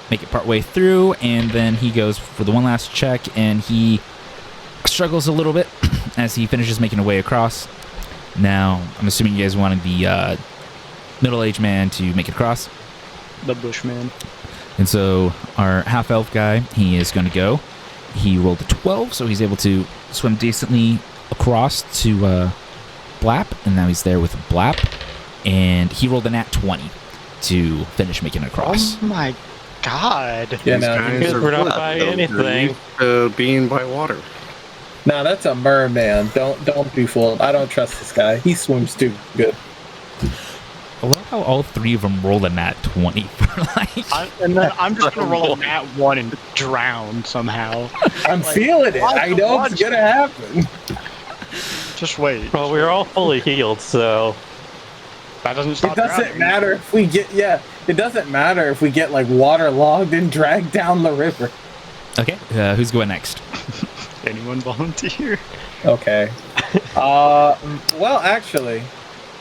make it part way through, and then he goes for the one last check, and he struggles a little bit as he finishes making a way across. Now, I'm assuming you guys wanted the middle-aged man to make it across. The Bushman. And so our half-elf guy, he is going to go. He rolled a 12, so he's able to swim decently across to Blap, and now he's there with Blap. And he rolled a nat 20 to finish making it across. Oh my god. Yeah, These no, guys We're not buying anything. being by water. Nah, that's a merman. Don't be fooled. I don't trust this guy. He swims too good. I love how all three of them roll a nat 20 for like. And then I'm just gonna roll a nat 1 and drown somehow. I'm feeling it. I know it's gonna happen. Just wait. Well, we're all fully healed, so That doesn't It stop doesn't drowning. matter if we get It doesn't matter if we get like waterlogged and dragged down the river. Okay, who's going next? Anyone volunteer? Okay. Well, actually,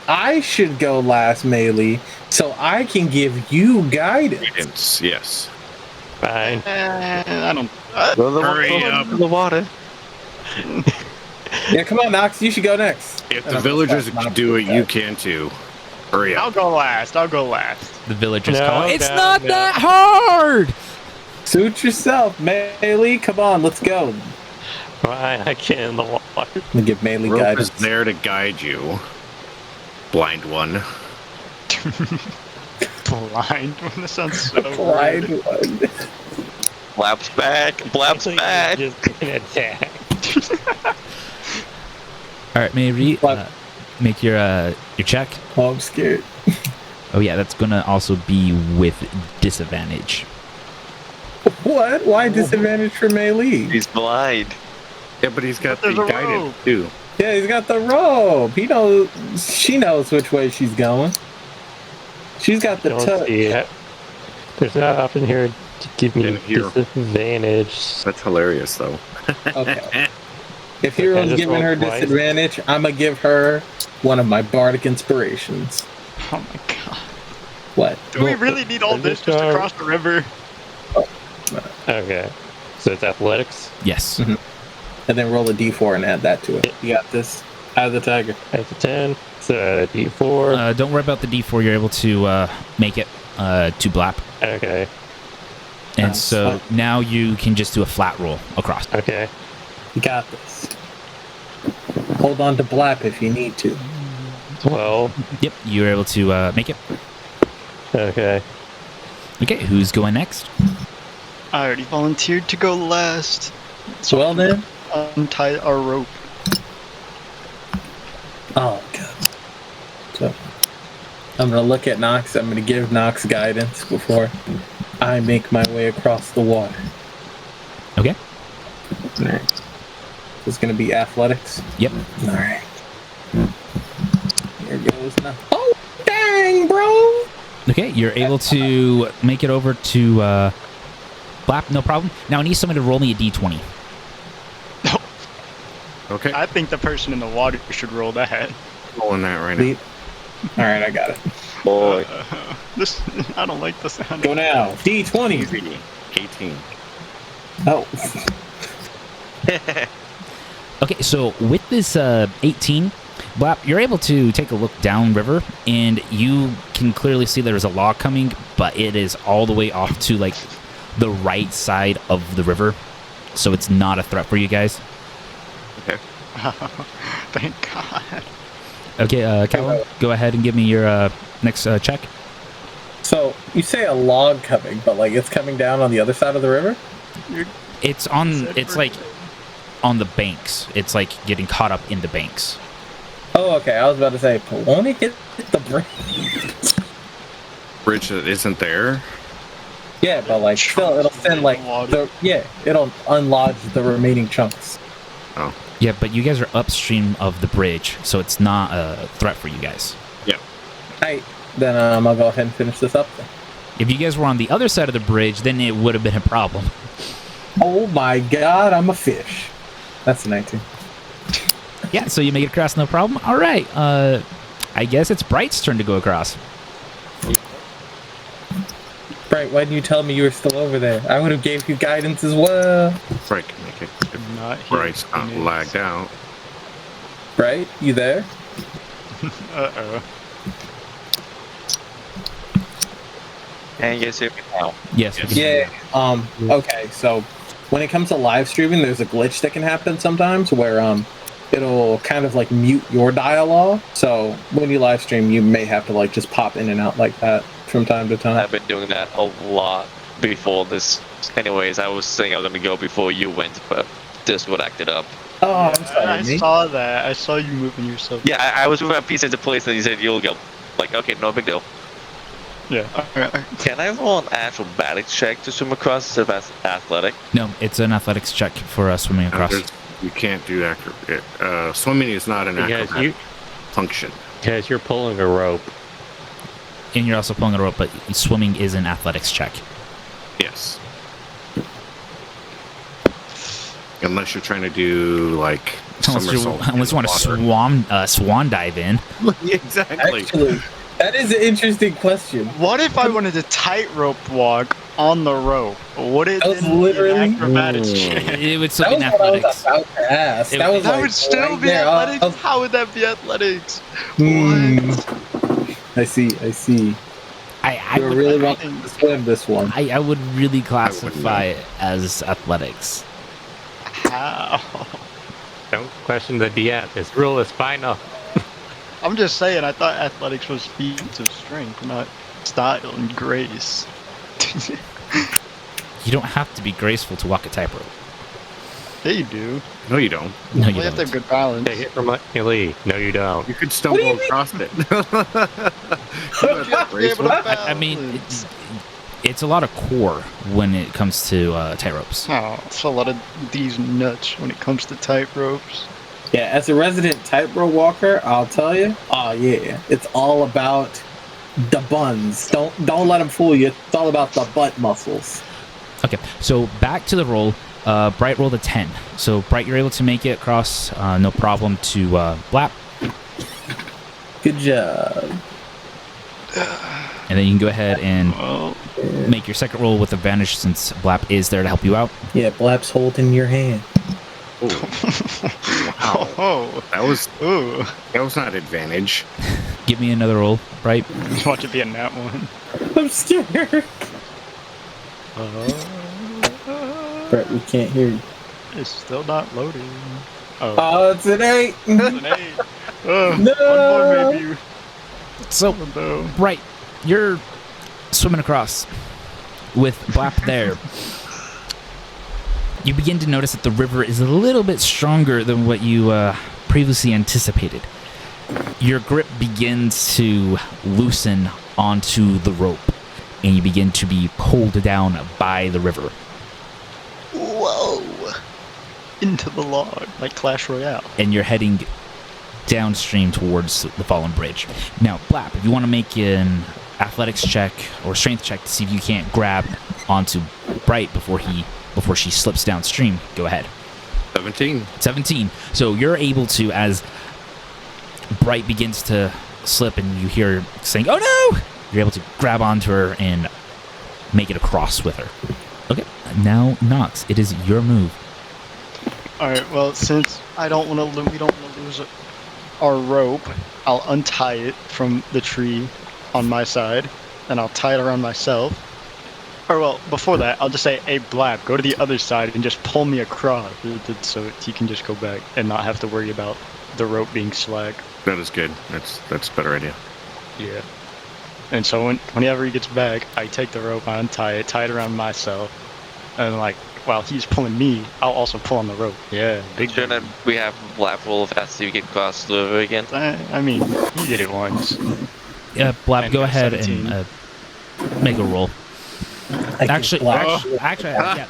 I should go last, Melee, so I can give you guidance. Yes. fine. I don't. Hurry up. The water. Yeah, come on, Nox. You should go next. If And the I'm villagers gonna can do it, you can too. Hurry I'll up. go last. I'll go last. The villagers No, call. It's no, not no. that hard. Suit yourself, Melee. Come on, let's go. Fine, I get in the water. Let me give Melee Rope guidance. is there to guide you. Blind one. Blind. That sounds so Blind weird. one. Blap's back. Blap's back. Just gonna attack. All right, maybe What? make your check. Oh, I'm scared. Oh yeah, that's gonna also be with disadvantage. What? Why disadvantage for Melee? He's blind. Yeah, but he's got But the there's a guidance rope. too. Yeah, he's got the rope. He knows. She knows which way she's going. She's got the Don't touch. see it. There's not option here to give me In here. disadvantage. That's hilarious, though. Okay. If Hero's just giving her roll twice. disadvantage, I'm gonna give her one of my bardic inspirations. Oh my god. What? Do we really need all this just to cross the river? Okay. So it's athletics. Yes. And then roll a d4 and add that to it. You got this. Out of the tiger. That's a 10. So D4. Don't worry about the D4. You're able to make it to blap, Okay. and Nice. so now you can just do a flat roll across. Okay. You got this. Hold on to blap if you need to. 12. Yep, you're able to make it. Okay. Okay, who's going next? I already volunteered to go last. So well then. Untie our rope. Oh god. So I'm gonna look at Nox. I'm gonna give Nox guidance before I make my way across the water. Okay. Alright. It's gonna be athletics. Yep. Alright. Here goes now. Oh dang, bro! Okay, you're able to make it over to blap, no problem. Now I need somebody to roll me a D20. Okay. I think the person in the water should roll that. Rolling that right now. Lead. Alright, I got it. Boy. This I don't like the sound. Go now. D20. 18. Oh. Okay, so with this 18, Blap, you're able to take a look downriver, and you can clearly see there's a log coming, but it is all the way off to like the right side of the river, so it's not a threat for you guys. Okay. Thank God. Okay, Callum, go ahead and give me your next check. So you say a log coming, but like it's coming down on the other side of the river? It's on. It's like on the banks. It's like getting caught up in the banks. Oh, okay. I was about to say, but won't it hit the bridge? Bridge that isn't there. Yeah, but like still, it'll send like it'll unlodge the remaining chunks. Oh. Yeah, but you guys are upstream of the bridge, so it's not a threat for you guys. Yeah. Right. Then I'll go ahead and finish this up. Then. If you guys were on the other side of the bridge, then it would have been a problem. Oh my God, I'm a fish. That's a 19. Yeah, so you make it across, no problem. All right. I guess it's Bright's turn to go across. Bright, why didn't you tell me you were still over there? I would have gave you guidance as well. Right, can make it. If Not here. Bright's not lagged out. Bright, you there? Uh-oh. And you guys hear me now. Yes. we can- Yeah. Okay. So when it comes to live streaming, there's a glitch that can happen sometimes where it'll kind of like mute your dialogue. So when you live stream, you may have to like just pop in and out like that from time to time. I've been doing that a lot before this. Anyways, I was saying I was gonna go before you went, but this would act it up. Oh, I'm sorry. I Nate. saw that. I saw you moving yourself. Yeah, I was moving a piece into place, and you said you'll go. Like, okay, no big deal. Yeah. Alright. Can I roll an acrobatics check to swim across instead of athletic? No, it's an athletics check for swimming across. You can't do that. Swimming is not an acrobatic function. Because you're pulling a rope. And you're also pulling a rope, but swimming is an athletics check. Yes. Unless you're trying to do like somersault. Unless you want to swan dive in. Exactly. Actually, that is an interesting question. What if I wanted to tightrope walk on the rope? Would it That was then be an literally- acrobatics check? It would still That be was an what I was athletics. about to ask. It- That was That like would still right be there. athletics? How would that be athletics? I see. I You would really want to swim this one. I would really classify it as athletics. How? Don't question the DM. His rule is final. I'm just saying, I thought athletics was feats of strength, not style and grace. You don't have to be graceful to walk a tightrope. Yeah, you do. No, you don't. No, You you have to have don't. good balance. Take it from Lee. No, you don't. You could stumble across it. You have to be able to I mean, balance. it's a lot of core when it comes to tightropes. Oh, it's a lot of these nuts when it comes to tight ropes. Yeah, as a resident tightrope walker, I'll tell you. Oh yeah, it's all about the buns. Don't let them fool you. It's all about the butt muscles. Okay, so back to the roll. Bright rolled a 10. So Bright, you're able to make it across, no problem, to Blap. Good job. And then you can go ahead and Well, make your second roll with advantage since Blap is there to help you out. Yeah, Blap's holding your hand. Wow. oh, That ooh. was not advantage. Give me another roll, Bright. Watch it be a nat one. I'm scared. Brett, we can't hear you. It's still not loading. Oh, Oh, it's an 8. it's an 8. Oh, No. one more maybe. So, Oh, no. Bright, you're swimming across with Blap there. You begin to notice that the river is a little bit stronger than what you previously anticipated. Your grip begins to loosen onto the rope, and you begin to be pulled down by the river. Whoa! Into the log, like Clash Royale. And you're heading downstream towards the fallen bridge. Now, Blap, if you want to make an athletics check or strength check to see if you can't grab onto Bright before she slips downstream, go ahead. 17. 17. So you're able to, as Bright begins to slip and you hear her saying, "Oh no!" You're able to grab onto her and make it across with her. Okay, now Nox, it is your move. Alright, well, since we don't want to lose our rope, I'll untie it from the tree on my side, and I'll tie it around myself. Or, well, before that, I'll just say, "Hey, Blap, go to the other side and just pull me across," so he can just go back and not have to worry about the rope being slack. That is good. That's a better idea. Yeah. And so whenever he gets back, I take the rope, I untie it, tie it around myself, and like, while he's pulling me, I'll also pull on the rope. Yeah, big. Shouldn't we have Black roll fast so we can cross the river again? I mean, he did it once. Blap, And go ahead 17. and make a roll. Actually, yeah.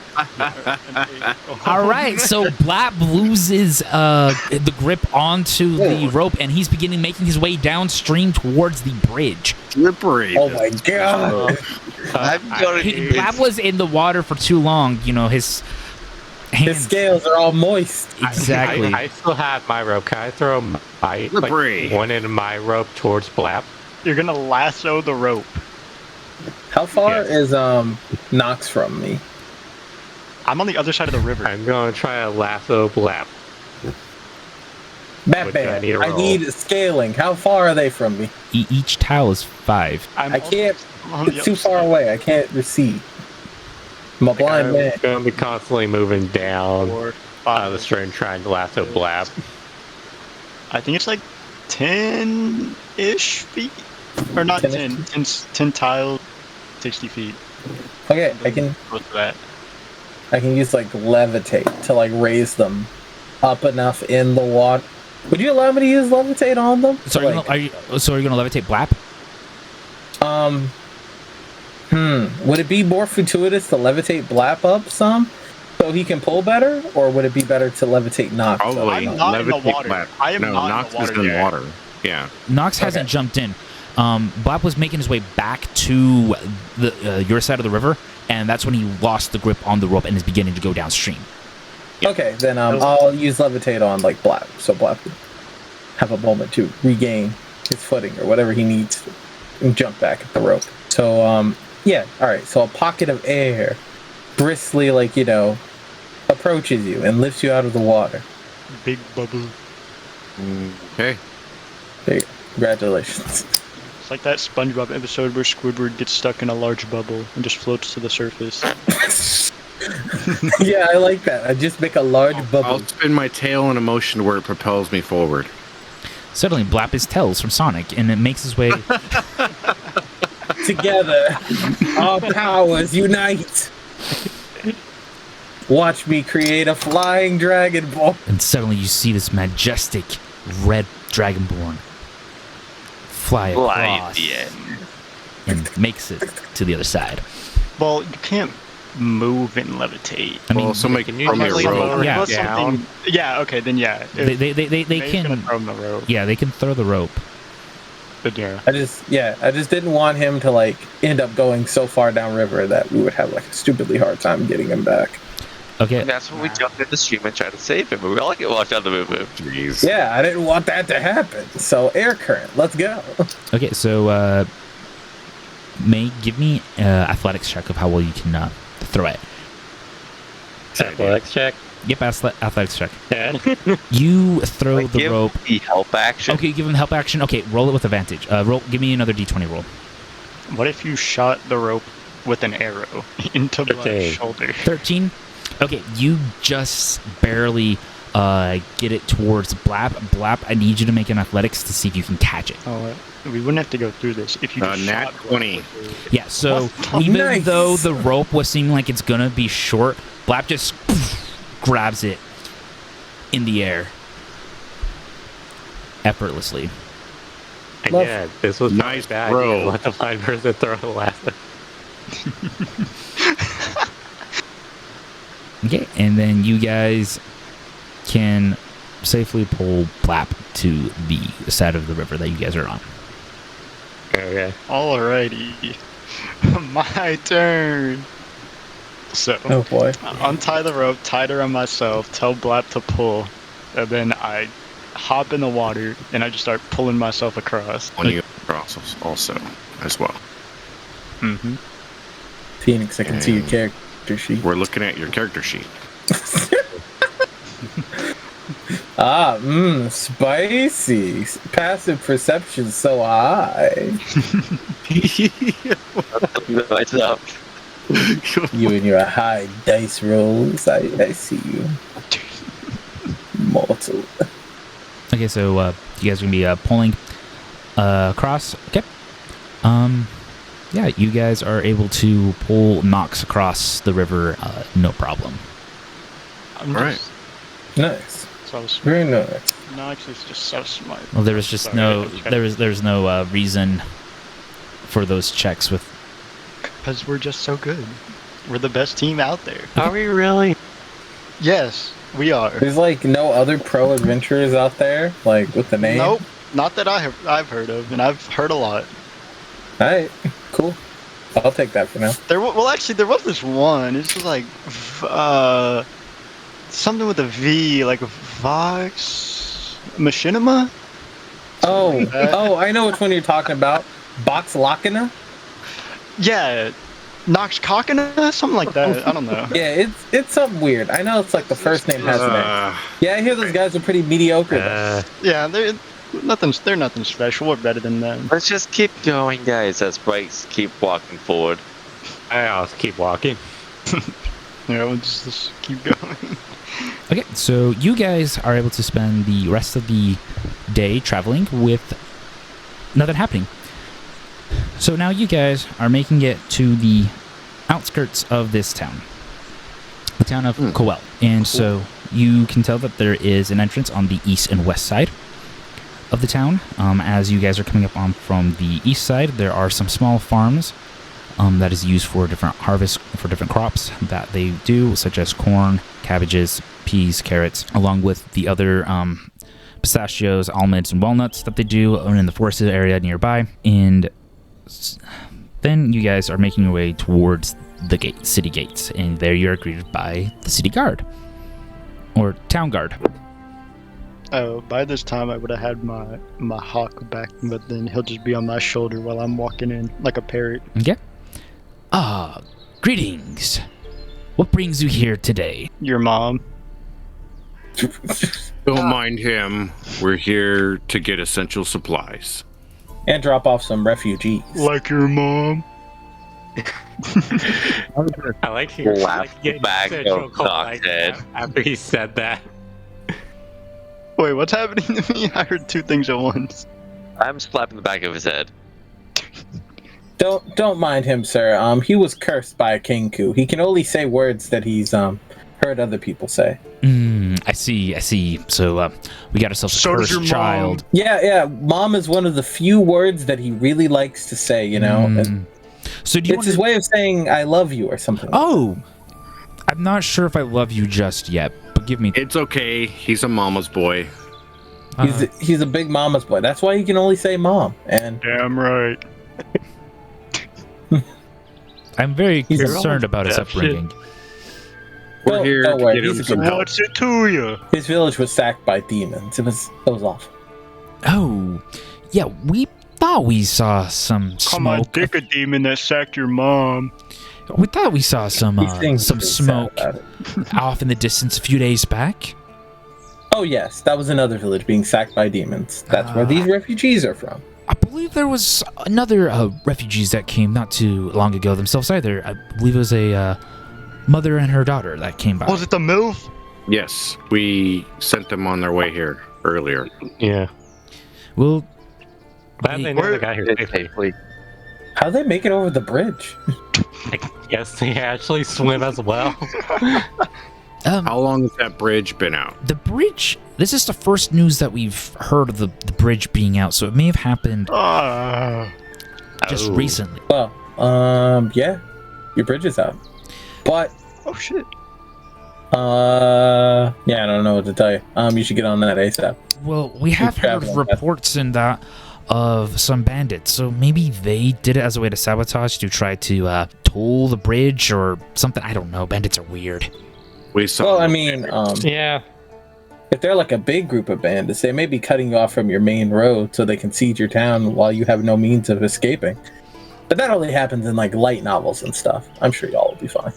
All right, so Blap loses the grip onto the rope, and he's making his way downstream towards the bridge. Slippery. Oh my god. Blap was in the water for too long. You know, his hands. His scales are all moist. Exactly. I still have my rope. Can I throw my Slippery. one end of my rope towards Blap? You're gonna lasso the rope. How far Yes. is Nox from me? I'm on the other side of the river. I'm going to try to lasso Blap. Batman, I need a I roll. need scaling. How far are they from me? Each tile is 5. I can't. on the It's too other far side. away. I can't recede. I'm a blind I'm man. going to be constantly moving down 4, out of 5. the stream trying to lasso Blap. I think it's like 10-ish feet, or not 10-ish? 10 tiles, 60 feet. Okay, I can Close to that. use like levitate to like raise them up enough in the water. Would you allow me to use levitate on them? So are you gonna levitate Blap? Would it be more fortuitous to levitate Blap up some so he can pull better, or would it be better to levitate Nox? Probably I'm not in the levitate water. Blap. I am no, not Nox in the water is in yet. water. Yeah. Nox hasn't jumped in. Blap was making his way back to the your side of the river, and that's when he lost the grip on the rope and is beginning to go downstream. Okay, then I'll use levitate on like Blap, so Blap can have a moment to regain his footing or whatever he needs and jump back at the rope. So yeah, all right. So a pocket of air, briskly approaches you and lifts you out of the water. Big bubble. Okay. There you go. Congratulations. It's like that SpongeBob episode where Squidward gets stuck in a large bubble and just floats to the surface. Yeah, I like that. I just make a large bubble. I'll spin my tail in a motion where it propels me forward. Suddenly, Blap is Tails from Sonic, and it makes his way. Together, our powers unite. Watch me create a flying dragon ball. And suddenly, you see this majestic red dragonborn fly across and makes it to the other side. Well, you can't move and levitate. I mean, Well, so make can it you from a just rope. lower Yeah. it down? Yeah, okay, then yeah. they May's can. gonna throw him the rope. Yeah, they can throw the rope. But yeah. I just didn't want him to end up going so far downriver that we would have a stupidly hard time getting him back. Okay. And that's when we jumped in the stream and tried to save him. We all get washed out of the movie. Jeez. Yeah, I didn't want that to happen. So air current, let's go. Okay. So, May, give me athletics check of how well you can throw it. Athletics check. Yep, athletics check. 10. You throw Like, the give rope. the help action. Okay, give him the help action. Okay, roll it with advantage. Give me another d20 roll. What if you shot the rope with an arrow into Black's 13. shoulder? 13. Okay, you just barely get it towards Blap. Blap, I need you to make an athletics to see if you can catch it. Oh, we wouldn't have to go through this if you just Nat shot 20. Yeah, so Oh, even nice. though the rope was seeming like it's gonna be short, Blap just grabs it in the air effortlessly. Again, this was Nice bad. throw. You let the blind person throw the last one. Okay, and then you guys can safely pull Blap to the side of the river that you guys are on. Okay. Alrighty. My turn. So, Oh boy. untie the rope, tie it around myself, tell Blap to pull, and then I hop in the water and I just start pulling myself across. When you cross also as well. Mm-hmm. Phoenix, I can see your character sheet. We're looking at your character sheet. Spicy. Passive perception so high. Lights up. You and your high dice rolls. I see you. Mortal. Okay, so you guys are gonna be pulling across. Okay. Yeah, you guys are able to pull Nox across the river, no problem. I'm Right. just Nice. so smart. Very nice. Nox is just so smart. Well, there was just Sorry, there's no reason for those checks with. Because we're just so good. We're the best team out there. Are we really? Yes, we are. There's no other pro adventurers out there, with the name. Nope, not that I've heard of, and I've heard a lot. Alright, cool. I'll take that for now. There was this one. It's just something with a V, like Vox Machinima. Oh, I know which one you're talking about. Box Lockina? Yeah, Nox Cockina, something like that. I don't know. Yeah, it's something weird. I know it's the first name has an X. Yeah, I hear those guys are pretty mediocre. Yeah, they're nothing special. We're better than them. Let's just keep going, guys, as bikes keep walking forward. I'll keep walking. Yeah, we'll just keep going. Okay, so you guys are able to spend the rest of the day traveling with nothing happening. So now you guys are making it to the outskirts of this town, the town of Coel. And so you can tell that there is an entrance on the east and west side of the town. As you guys are coming up on from the east side, there are some small farms that is used for different harvests for different crops that they do, such as corn, cabbages, peas, carrots, along with the other pistachios, almonds, and walnuts that they do in the forested area nearby. And then you guys are making your way towards the city gates, and there you're greeted by the city guard or town guard. Oh, by this time I would have had my hawk back, but then he'll just be on my shoulder while I'm walking in like a parrot. Okay. Greetings. What brings you here today? Your mom. Don't mind him. We're here to get essential supplies. And drop off some refugees. Like your mom. I like hearing Laugh back of Cockhead. after he said that. Wait, what's happening to me? I heard two things at once. I'm slapping the back of his head. Don't mind him, sir. He was cursed by a kinku. He can only say words that he's heard other people say. I see. So we got ourselves a does your cursed child. Yeah. Mom is one of the few words that he really likes to say, you know? So do you It's his way of saying I love you or something. Oh, I'm not sure if I love you just yet, but give me. It's okay. He's a mama's boy. He's a big mama's boy. That's why he can only say mom. And Damn right. I'm very concerned about his upbringing. We're here don't to worry, get him he's a some good help. What's it to you? his village was sacked by demons. It was awful. Oh, yeah, we thought we saw some Come on, smoke. dick a demon that sacked your mom. We thought we saw some These things are sad smoke about it. off in the distance a few days back. Oh yes, that was another village being sacked by demons. That's where these refugees are from. I believe there was another refugees that came not too long ago themselves either. I believe it was a mother and her daughter that came by. Was it the MILF? Yes, we sent them on their way here earlier. Yeah. Well, Glad they know the guy here safely. How'd they make it over the bridge? I guess they actually swim as well. How long has that bridge been out? the bridge. This is the first news that we've heard of the bridge being out, so it may have happened just Oh. recently. Well, yeah, your bridge is out. But Oh shit. yeah, I don't know what to tell you. You should get on that ASAP. Well, we have heard traveling, reports in that of some bandits, so maybe they did it as a way to sabotage to try to toll the bridge or something. I don't know. Bandits are weird. We saw. Well, I mean, Yeah. if they're like a big group of bandits, they may be cutting you off from your main road so they can siege your town while you have no means of escaping. But that only happens in like light novels and stuff. I'm sure y'all will be fine.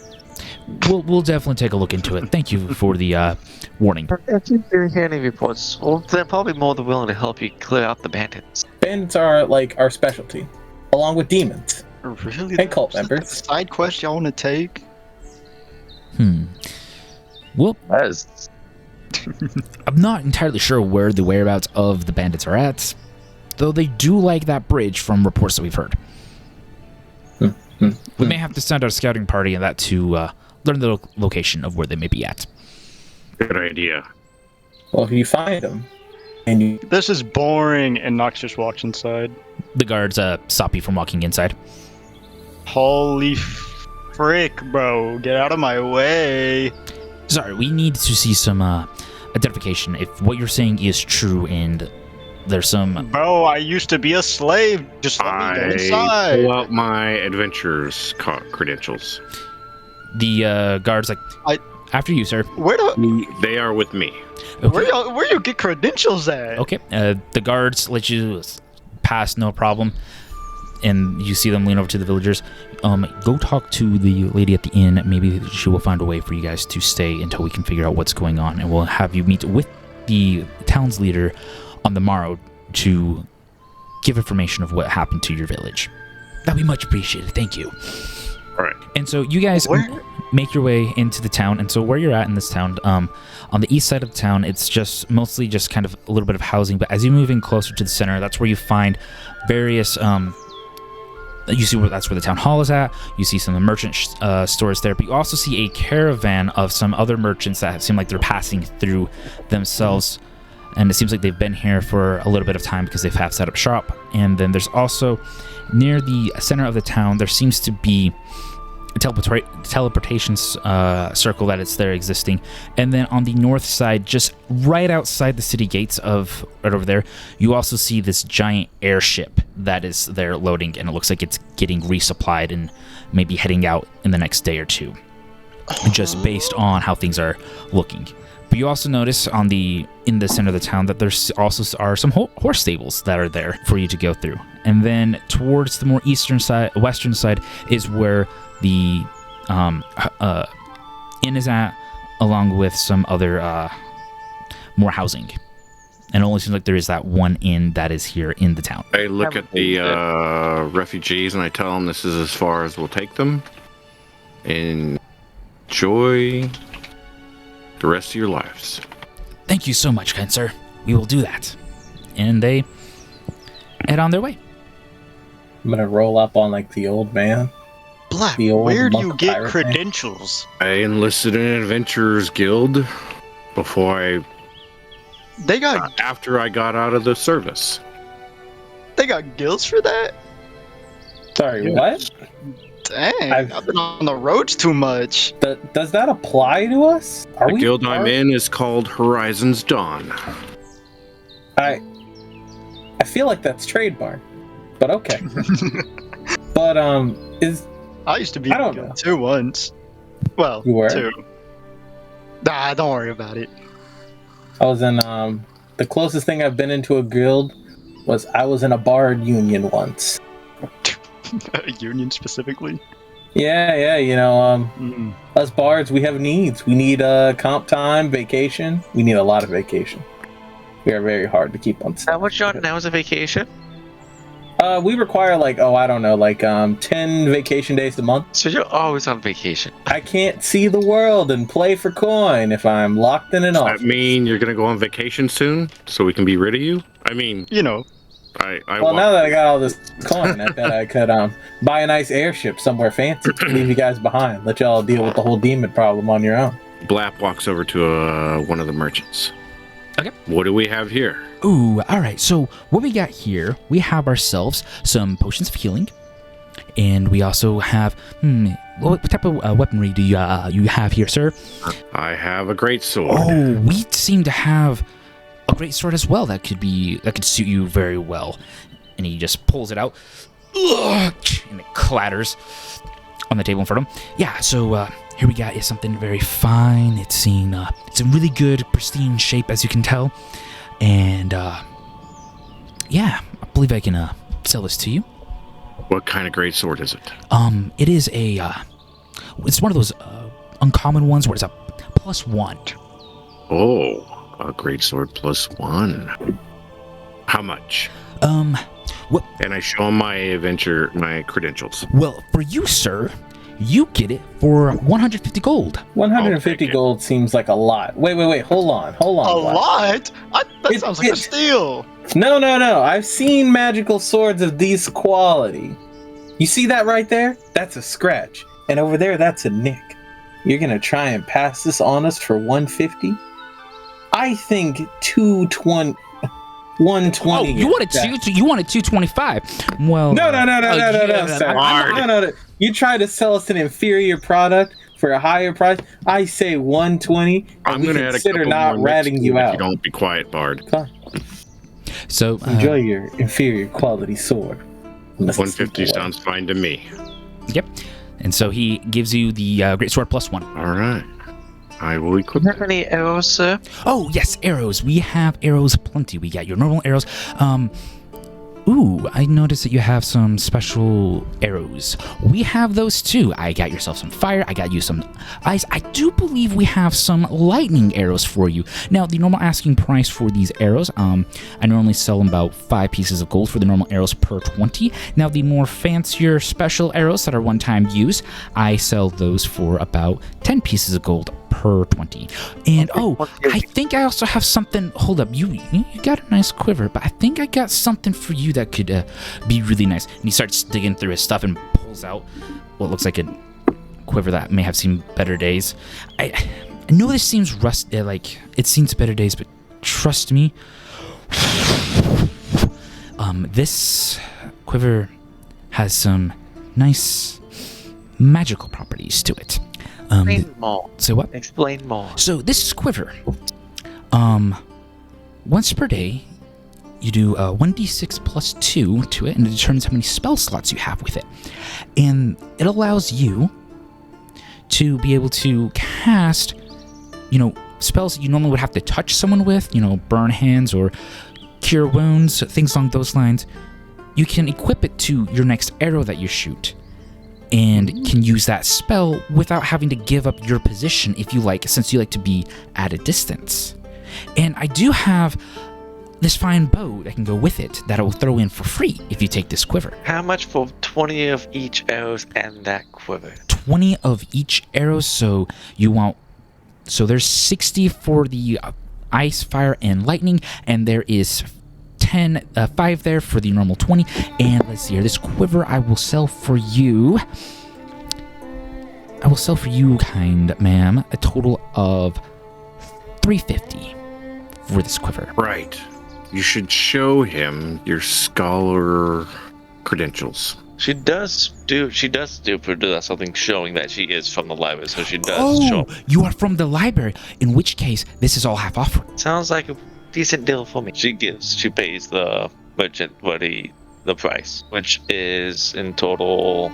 We'll definitely take a look into it. Thank you for the warning. If you hear any reports, well, they're probably more than willing to help you clear out the bandits. Bandits are like our specialty, along with demons Really? and cult members. Side quest y'all want to take? Well, That is... I'm not entirely sure where the whereabouts of the bandits are at, though they do like that bridge from reports that we've heard. We may have to send out a scouting party and that to learn the location of where they may be at. Good idea. Well, if you find them, and you This is boring, and Nox just walks inside. The guards stop you from walking inside. Holy frick, bro. Get out of my way. Sorry, we need to see some identification if what you're saying is true and there's some... Bro, I used to be a slave. Just let me go I inside. pull out my adventurer's credentials. The guards like, after you, sir. Where do They are with me. Okay. where you get credentials at? Okay, the guards let you pass, no problem. And you see them lean over to the villagers. Go talk to the lady at the inn. Maybe she will find a way for you guys to stay until we can figure out what's going on. And we'll have you meet with the town's leader on the morrow to give information of what happened to your village. That'd be much appreciated. Thank you. All right. And so you guys make your way into the town. And so where you're at in this town, on the east side of the town, it's just mostly just kind of a little bit of housing. But as you move in closer to the center, that's where you find various You see that's where the town hall is at. You see some of the merchant stores there, but you also see a caravan of some other merchants that seem like they're passing through themselves. And it seems like they've been here for a little bit of time because they've half set up shop. And then there's also, near the center of the town, there seems to be a teleportation circle that is there existing. And then on the north side, just right outside the city gates of right over there, you also see this giant airship that is there loading, and it looks like it's getting resupplied and maybe heading out in the next day or two, just based on how things are looking. But you also notice in the center of the town that there's also are some horse stables that are there for you to go through. And then towards the more western side is where the inn is at, along with some other more housing. And it only seems like there is that one inn that is here in the town. I look at the refugees and I tell them this is as far as we'll take them. Enjoy the rest of your lives. Thank you so much, kind sir. We will do that. And they head on their way. I'm gonna roll up on like the old man. Black, The old where do you monk get pirate thing. credentials? I enlisted in an adventurers guild They got after I got out of the service. guilds for that? Sorry, what? Dang, I've- I've been on the roads too much. Does that apply to us? Are The we guild I'm in is called Horizon's Dawn. I feel like that's trademark, but okay. But I used to be I in a don't guild know. too once. Well, You were? two. Nah, don't worry about it. I was in the closest thing I've been into a guild was I was in a bard union once. A union specifically. Yeah, you know, us bards, we have needs. We need comp time, vacation. We need a lot of vacation. We are very hard to keep on. How much on now is a vacation? We require like 10 vacation days a month. So you're always on vacation. I can't see the world and play for coin if I'm locked in an Does office. that mean you're gonna go on vacation soon, so we can be rid of you? I mean, You know, Well, now that I got all this coin, I bet I could buy a nice airship somewhere fancy, leave you guys behind, let y'all deal with the whole demon problem on your own. Blap walks over to one of the merchants. Okay. What do we have here? Ooh, all right. So what we got here, we have ourselves some potions of healing, and we also have what type of weaponry do you have here, sir? I have a great sword. Oh, we seem to have a great sword as well that could suit you very well. And he just pulls it out, and it clatters on the table in front of him. Yeah. So here we got is something very fine. It's in really good, pristine shape, as you can tell. And yeah, I believe I can sell this to you. What kind of great sword is it? It is it's one of those uncommon ones where it's a +1. Oh, a great sword +1. How much? What? And I show him my credentials. Well, for you, sir, you get it for 150 gold. 150 it. gold seems like a lot. Wait, hold on. a Black. lot? That It- sounds like a it- steal. No. I've seen magical swords of this quality. You see that right there? That's a scratch. And over there, that's a nick. You're gonna try and pass this on us for 150? I think 220. 120. Oh, you wanted you wanted 225. Well, No, yeah, sir. No. You try to sell us an inferior product for a higher price. I say 120, and I'm we going to add a consider couple not more ratting next you to it if out. you don't be quiet, Bard. So Enjoy your inferior quality sword. 150 sounds fine to me. Yep. And so he gives you the great sword +1. All right. I will equip Do you have it. any arrows, sir? Oh yes, arrows. We have arrows plenty. We got your normal arrows. Ooh, I noticed that you have some special arrows. We have those too. I got yourself some fire. I got you some ice. I do believe we have some lightning arrows for you. Now, the normal asking price for these arrows, I normally sell them about 5 pieces of gold for the normal arrows per 20. Now, the more fancier special arrows that are one-time use, I sell those for about 10 pieces of gold per 20. And I think I also have something. Hold up, you got a nice quiver, but I think I got something for you that could be really nice. And he starts digging through his stuff and pulls out what looks like a quiver that may have seen better days. I know this seems like it seems better days, but trust me, this quiver has some nice magical properties to it. Explain more. So what? Explain more. So this quiver, once per day, you do 1d6 plus 2 to it, and it determines how many spell slots you have with it. And it allows you to be able to cast, spells that you normally would have to touch someone with, burn hands or cure wounds, things along those lines. You can equip it to your next arrow that you shoot, and can use that spell without having to give up your position if you like, since you like to be at a distance. And I do have this fine bow that can go with it that I will throw in for free if you take this quiver. How much for 20 of each arrows and that quiver? 20 of each arrow, so there's 60 for the ice, fire, and lightning, and there is 5 there for the normal 20. And let's see here, this quiver I will sell for you, kind ma'am, a total of 350 for this quiver. Right. You should show him your scholar credentials. She does do something showing that she is from the library, so she does show. Oh, you are from the library, in which case this is all half off. Sounds like a decent deal for me. She pays the merchant the price, which is in total.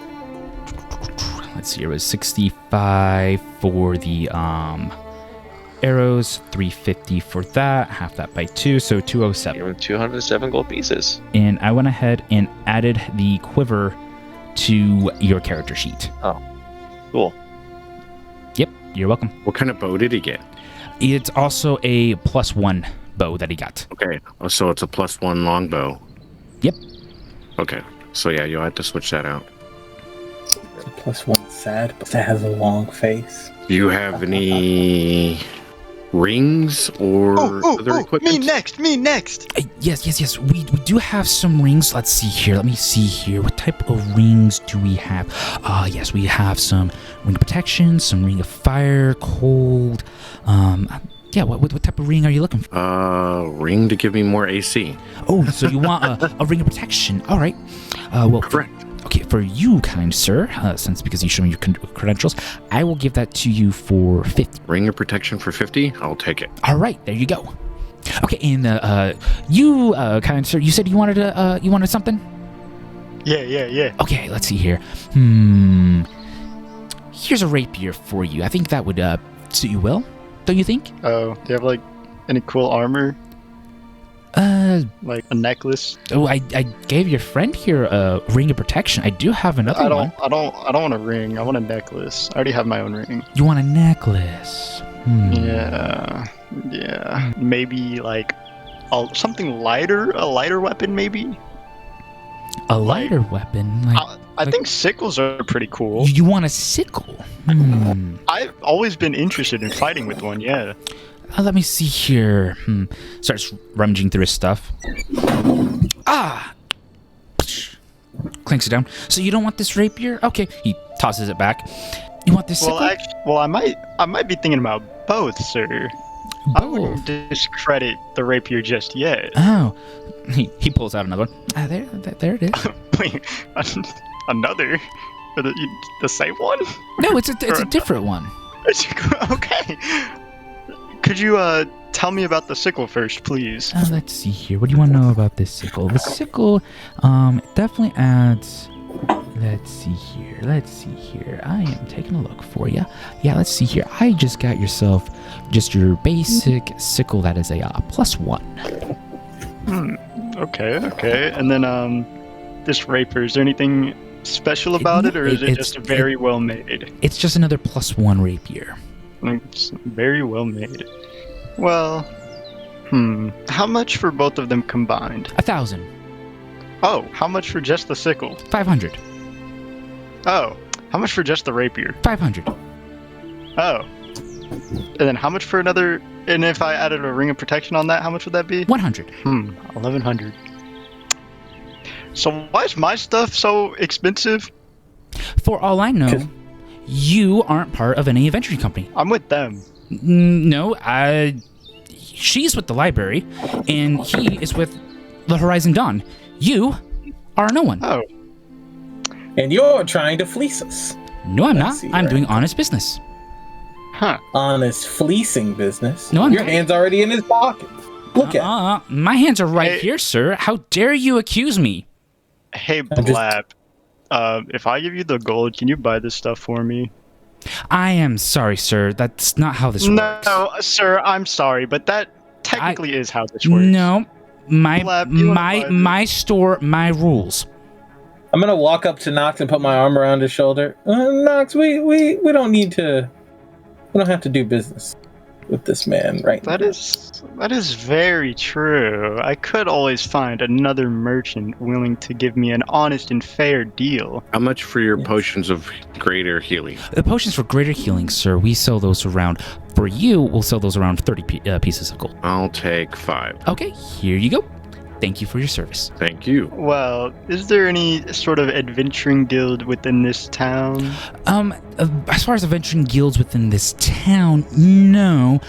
Let's see, it was 65 for the arrows, 350 for that, half that by 2, so 207. You're 207 gold pieces. And I went ahead and added the quiver to your character sheet. Oh, cool. Yep, you're welcome. What kind of bow did he get? It's also a +1 bow that he got. Okay, so it's a +1 longbow. Yep. Okay, so yeah, you'll have to switch that out. It's a +1 sad, but that has a long face. Do you have any rings or other equipment? Me next. Yes. We do have some rings. Let me see here. What type of rings do we have? Yes, we have some ring of protection, some ring of fire, cold. Yeah, what type of ring are you looking for? Ring to give me more AC. Oh, so you want a ring of protection. All right. Correct. Okay, for you, kind sir, because you showed me your credentials, I will give that to you for 50. Ring of protection for 50? I'll take it. All right, there you go. Okay, and you, kind sir, you said you wanted something? Yeah. Okay, let's see here. Here's a rapier for you. I think that would suit you well, don't you think? Oh, do you have any cool armor? Like a necklace? Oh, I gave your friend here a ring of protection. I do have another one. I don't want a ring. I want a necklace. I already have my own ring. You want a necklace? Yeah. Maybe something lighter. A lighter weapon, maybe. A lighter weapon? I think sickles are pretty cool. You want a sickle? I've always been interested in fighting with one. Yeah. Let me see here. Starts rummaging through his stuff. Clinks it down. So you don't want this rapier? Okay. He tosses it back. You want this sickle? I might be thinking about both, sir. Both? I wouldn't discredit the rapier just yet. Oh. He pulls out another one. There it is. Wait, another? The same one? No, it's a different one. Okay. Could you tell me about the sickle first, please? Let's see here. What do you want to know about this sickle? The sickle definitely adds... Let's see here. I am taking a look for you. Yeah, let's see here. I just got yourself just your basic sickle that is a +1. Okay. And then this rapier, is there anything special about it, or is it just very well made? It's just another +1 rapier. It's very well made. Well, how much for both of them combined? 1,000. Oh, how much for just the sickle? 500. Oh, how much for just the rapier? 500. Oh, And then how much for another? And if I added a ring of protection on that, how much would that be? 100. 1100. So why is my stuff so expensive? For all I know, you aren't part of any adventuring company. I'm with them. No, she's with the library, and he is with the Horizon Dawn. You are no one. Oh. And you're trying to fleece us. No, I'm not. see, I'm right. doing honest business. Huh. Honest fleecing business. No, I'm Your not. hand's already in his pocket. Look at it. My hands are right Hey. here, sir. How dare you accuse me? Hey, I'm just- Blab. If I give you the gold, can you buy this stuff for me? I am sorry, sir. That's not how this works. No, sir, I'm sorry, but that technically is how this works. No, Blab, do you wanna buy my store, my rules. I'm gonna walk up to Nox and put my arm around his shoulder. Nox, we don't need to. We don't have to do business with this man right now. That is very true. I could always find another merchant willing to give me an honest and fair deal. How much for your Yes. potions of greater healing? The potions for greater healing, sir, we sell those around. For you, we'll sell those around 30 pieces of gold. I'll take 5. Okay, here you go. Thank you for your service. Thank you. Well, is there any sort of adventuring guild within this town? As far as adventuring guilds within this town, no.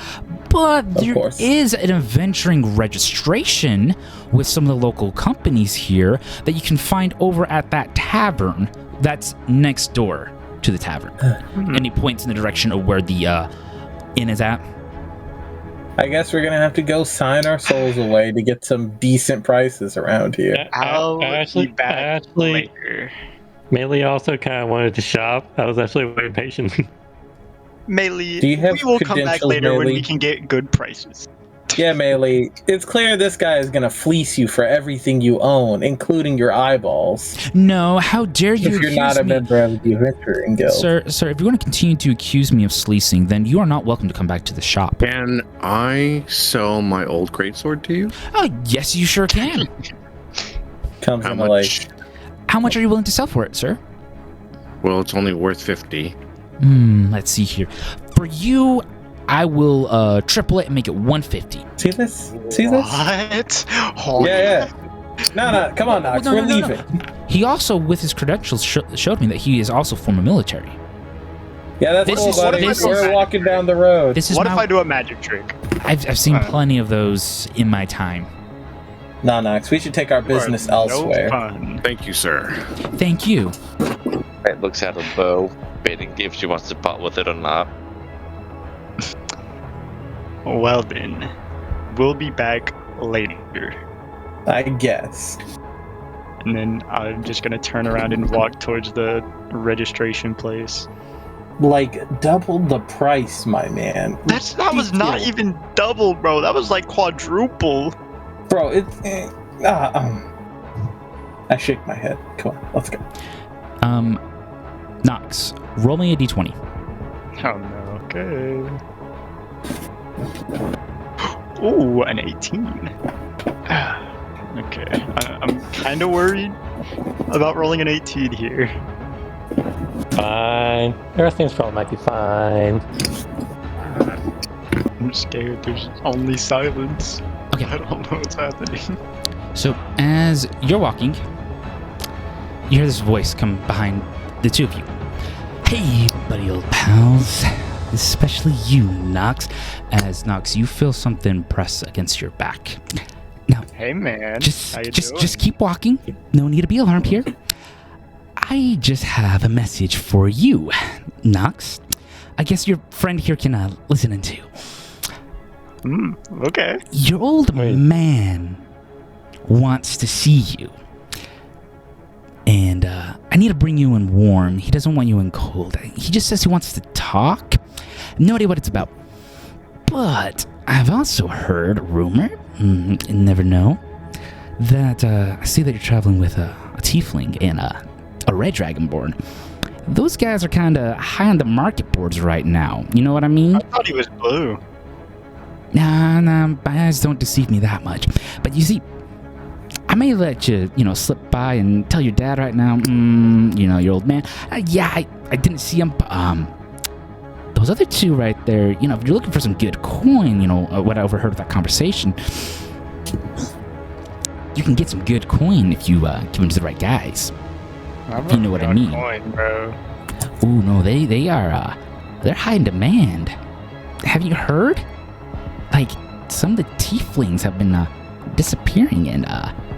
But there course. is an adventuring registration with some of the local companies here that you can find over at that tavern that's next door to the tavern. And he points in the direction of where the inn is at. I guess we're gonna have to go sign our souls away to get some decent prices around here. I'll Actually, be back later. Melee also kind of wanted to shop. I was actually waiting patiently. Melee, Do you have we will come back credentials, later when Melee? we can get good prices. Yeah, Melee, it's clear this guy is gonna fleece you for everything you own, including your eyeballs. No, how dare you If you're accuse not a me? member of the Adventuring Guild. Sir, if you're going to continue to accuse me of sleacing, then you are not welcome to come back to the shop. Can I sell my old greatsword to you? Oh, yes, you sure can. Comes How in like much? How much are you willing to sell for it, sir? Well, it's only worth 50. Let's see here. For you, I will triple it and make it 150. see this? See this? What? Yeah. No, come on, Nox. No, We're no, no, no. leaving. He also, with his credentials, showed me that he is also former military. Yeah, that's This cool, is- buddy. this We're is- walking down the road. This is What if now, I do a magic trick? I've seen plenty of those in my time. Nah, Nox. We should take our business No elsewhere. fun. Thank you, sir. Thank you. It looks at a bow, bidding if she wants to part with it or not. Well then, we'll be back later. I guess. And then I'm just gonna turn around and walk towards the registration place. Like double the price, my man. That was not Ridiculous. even double, bro. That was like quadruple. Bro, it's. I shake my head. Come on, let's go. Nox, roll me a d20. Oh no. Okay. Ooh, an 18. Okay. I'm kind of worried about rolling an 18 here. Fine. Everything's probably might be fine. I'm scared. There's only silence. Okay. I don't know what's happening. So as you're walking, you hear this voice come behind the two of you. Hey, buddy old pals. Especially you, Nox. As Nox, you feel something press against your back. Now, Hey man, just how you just doing? just keep walking. No need to be alarmed here. I just have a message for you, Nox. I guess your friend here can listen into. Okay. Your old Wait. man wants to see you. And I need to bring you in warm. He doesn't want you in cold. He just says he wants to talk. No idea what it's about. But I've also heard rumor, never know, that I see that you're traveling with a tiefling and a red dragonborn. Those guys are kind of high on the market boards right now. You know what I mean? I thought he was blue. Nah, my eyes don't deceive me that much. But you see, I may let you, slip by and tell your dad right now, your old man. Yeah, I didn't see him, but those other two right there, if you're looking for some good coin, what I overheard of that conversation, you can get some good coin if you give them to the right guys. I'm If you know what I working mean. on Coin, bro. Ooh, no, they are, they're high in demand. Have you heard? Like, some of the tieflings have been disappearing, and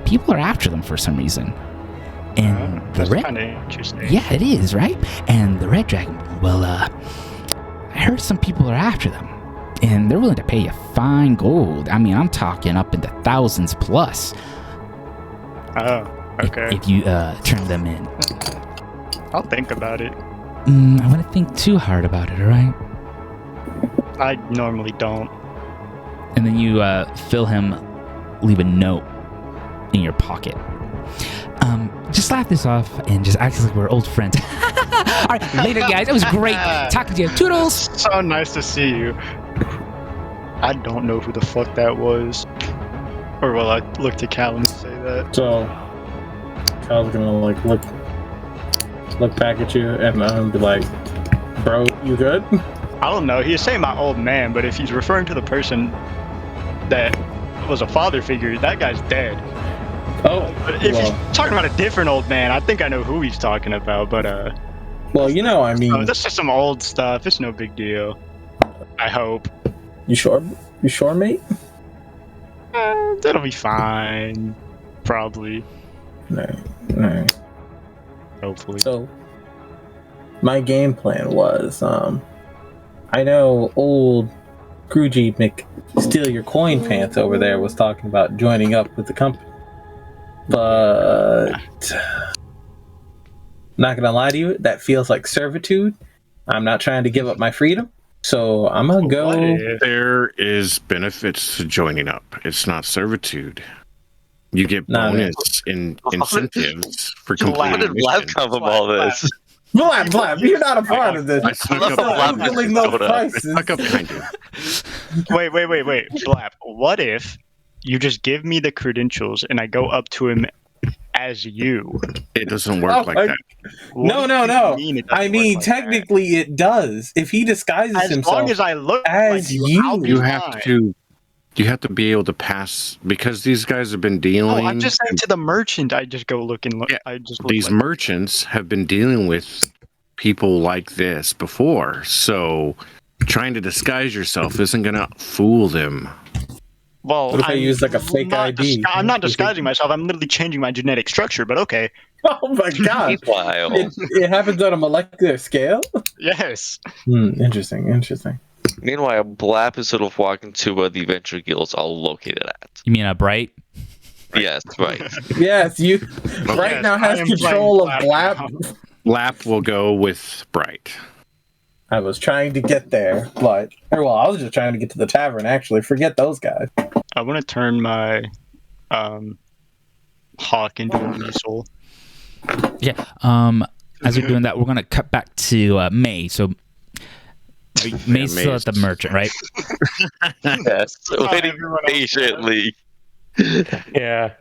people are after them for some reason. And the That's red, kind of interesting. yeah, it is, right? And the red dragon, well, I heard some people are after them, and they're willing to pay you fine gold. I mean, I'm talking up into thousands plus. Oh, okay. If you turn them in. I'll think about it. I wouldn't think too hard about it, all right? I normally don't. And then you feel him leave a note in your pocket. Just laugh this off and just act like we're old friends. All right, later, guys. It was great talking to you. Toodles. So nice to see you. I don't know who the fuck that was. Or will I look to Callum to say that? So, Kyle's gonna like look back at you and be like, "Bro, you good?" I don't know. He was saying my old man, but if he's referring to the person that was a father figure, that guy's dead. Oh, But if well, he's talking about a different old man, I think I know who he's talking about. But well, I mean, that's just some old stuff. It's no big deal. I hope. you sure? You sure, mate? That'll be fine. Probably. No. Hopefully. So, my game plan was, I know old Scroogey Steal Your Coin Pants over there was talking about joining up with the company. But, not gonna lie to you, that feels like servitude. I'm not trying to give up my freedom, so I'm gonna go. What if- There is benefits to joining up. It's not servitude. You get No, bonus incentives for Where completing did Blab missions. come from all this? Blab, you're not a part of this. I snuck You're up still behind you. fulfilling those Hold up. prices. Snuck up behind you. Wait. Blap, what if you just give me the credentials and I go up to him as you? It doesn't work Oh, like I- that. What No. do you mean it doesn't I mean, work like that? technically, it does. If he disguises as himself, long as I look as like you, I'll be You fine. have to be able to pass, because these guys have been dealing. No, I'm just saying to the merchant. I just go look and look. Yeah, I just look these like merchants have been dealing with people like this before, so trying to disguise yourself isn't gonna fool them. Well, What if I I'm use, like, a fake not ID? I'm not disguising myself. I'm literally changing my genetic structure. But okay, oh my god, Meanwhile, it happens on a molecular scale. yes. Interesting. meanwhile, Blap is sort of walking to where the venture guilds are located at. You mean Bright? Yes, right. Yes, you right Yes, now I has am control of playing Blab. Blab Lap will go with Bright. I was trying to get there, but I was just trying to get to the tavern. Actually, forget those guys. I want to turn my hawk into a weasel. Yeah. As we're doing that, we're gonna cut back to May. So May's still at the merchant, right? Yes, waiting everyone else patiently. Yeah.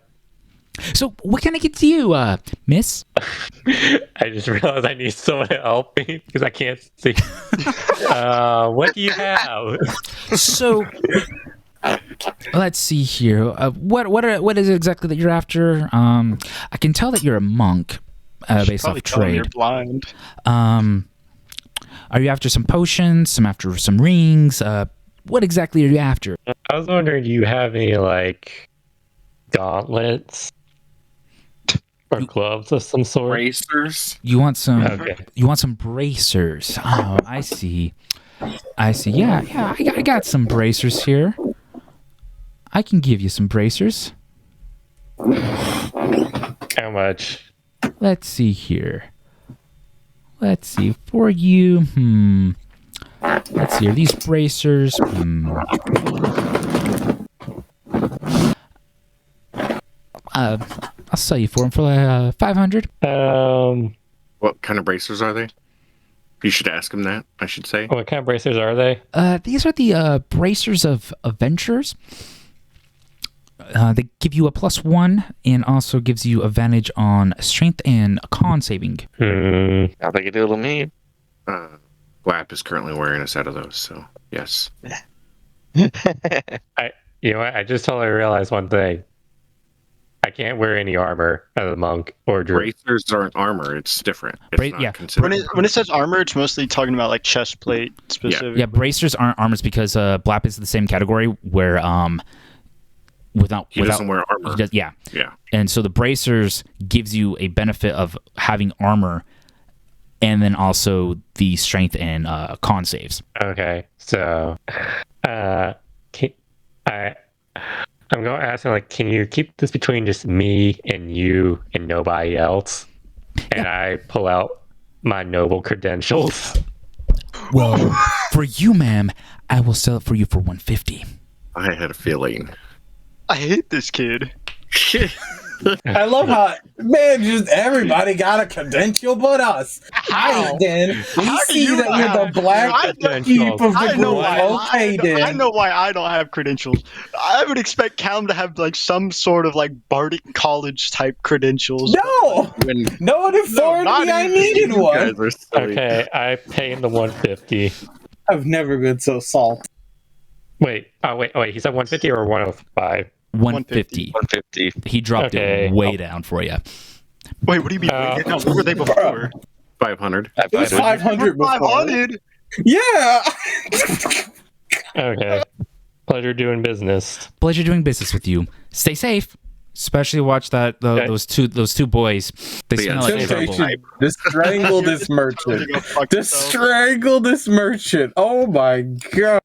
So what can I get to you, Miss? I just realized I need someone to help me because I can't see. What do you have? So let's see here. What is it exactly that you're after? I can tell that you're a monk based Probably off tell him trade. you're blind. Are you after some potions? Some after some rings? What exactly are you after? I was wondering, do you have any like gauntlets or gloves of some sort? Racers. You want some? Okay. You want some bracers? Oh, I see. Yeah. I got some bracers here. I can give you some bracers. How much? Let's see here. Let's see for you. Let's see here. These bracers. I'll sell you for them for 500. What kind of bracers are they? You should ask him that, I should say. What kind of bracers are they? These are the bracers of adventures. They give you a +1 and also gives you advantage on strength and con saving. I think it will me. Lap is currently wearing a set of those, so yes. You know what? I just totally realized one thing. I can't wear any armor as a monk or druid. Bracers aren't armor; it's different. It's not yeah. considered. When it says armor, it's mostly talking about like chest plate specifically. Yeah, bracers aren't armors because Blap is the same category where He doesn't wear armor. Yeah. Yeah. And so the bracers gives you a benefit of having armor and then also the strength and con saves. Okay, so I'm going to ask him, like, can you keep this between just me and you and nobody else? And I pull out my noble credentials. Well, for you, ma'am, I will sell it for you for $150. I had a feeling. I hate this kid. I love how, man, just everybody got a credential but us. Hi, Dan. We How do see you that you're have the black credentials? sheep of the I know group. why. Okay, Dan. I know why I don't have credentials. I would expect Callum to have like some sort of like Bardic college type credentials. No! When No one informed not me I even needed you one. guys are silly. Okay, I pay him the 150. I've never been so salty. Wait, he said 150 or 105? 150. 150. He dropped Okay. it way down for you. Wait, what do you mean? What were they before? 500. It was 500 before. 500. Yeah. Okay. Pleasure doing business. Pleasure doing business with you. Stay safe. Especially watch that Okay. those two boys. They smell like trouble. Temptation to strangle this merchant. To strangle this merchant. Oh my god.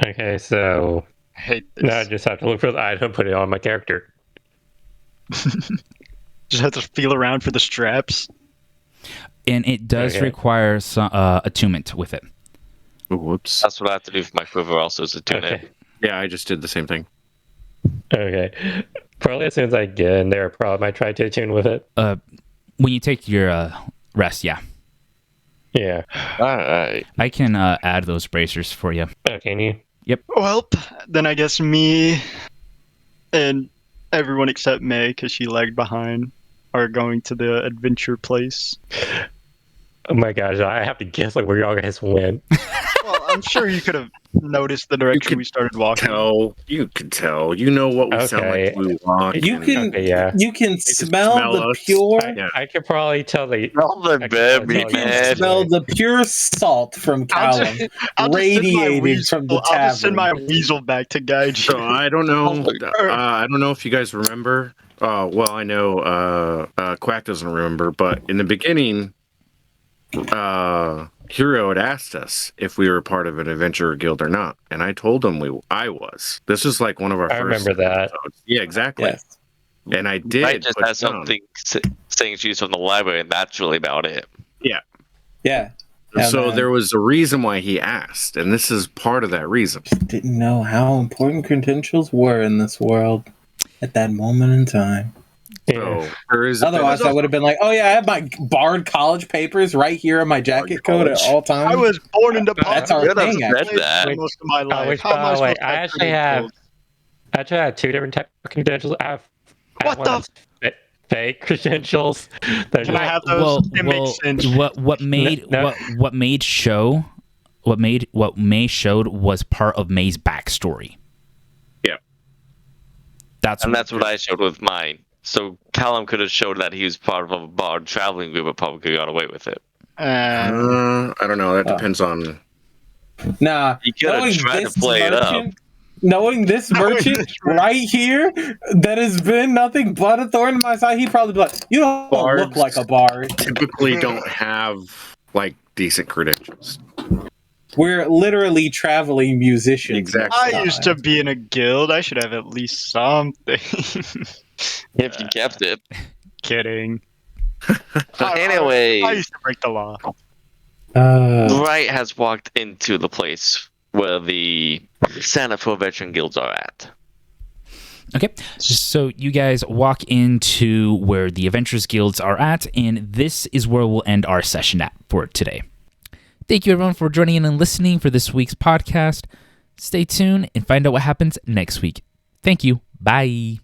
Okay, so I hate this. now I just have to look for the item, put it on my character. Just have to feel around for the straps. And it does Okay. require some attunement with it. Ooh, whoops. That's what I have to do for my quiver also is to tune Okay. it. Yeah, I just did the same thing. Okay. Probably as soon as I get in there, I might try to attune with it. When you take your rest, yeah. Yeah. Alright. I can add those bracers for you. Can you? Well, then I guess me and everyone except May, because she lagged behind, are going to the adventure place. Oh my gosh, I have to guess like where y'all guys went. Well, I'm sure you could have noticed the direction could we started walking. You can tell. You know what we sound Okay. like we walk. You and- can Okay, yeah. you can smell smell the us. pure Yeah. I could probably tell the All the I can tell baby, you man. smell the pure salt from I'll Callum just send my radiated weasel- from the I'll just send tavern. my weasel back to guide you. So I don't know. Oh, I don't know if you guys remember. Well, I know Quack doesn't remember, but in the beginning, Hero had asked us if we were part of an adventurer guild or not, and I told him I was. This is like one of our I first remember that. episodes. Yeah, exactly. Yes. And I did. Might just put have down- something saying she's from the library, and that's really about it. Yeah. Yeah, So man. there was a reason why he asked, and this is part of that reason. Didn't know how important credentials were in this world at that moment in time. So there is. Otherwise, I would have been like, "Oh yeah, I have my Bard college papers right here in my jacket coat at all times." I was born into That's our Good, I've thing, read actually. that. for most of my life. which, How am I by the way, supposed to I have actually have two different types of credentials. I have What one the that's fake credentials. They're Can I just- have those? Well, It makes sense. what made No. what May showed was part of May's backstory. Yeah. That's And that's what I showed with mine. So Callum could have showed that he was part of a bard traveling group, but probably could have got away with it. I don't know. That depends on. Nah, He could have tried to play it up. knowing this merchant right here that has been nothing but a thorn in my side, he'd probably be like, "You don't Bards look like a bard." Typically, don't have like decent credentials. We're literally traveling musicians. Exactly. I used to be in a guild. I should have at least something. If you kept it. Kidding. Anyway, I used to break the law. Wright has walked into the place where the Santa Fe veteran guilds are at. Okay, so you guys walk into where the Adventurers Guilds are at, and this is where we'll end our session at for today. Thank you, everyone, for joining in and listening for this week's podcast. Stay tuned and find out what happens next week. Thank you. Bye.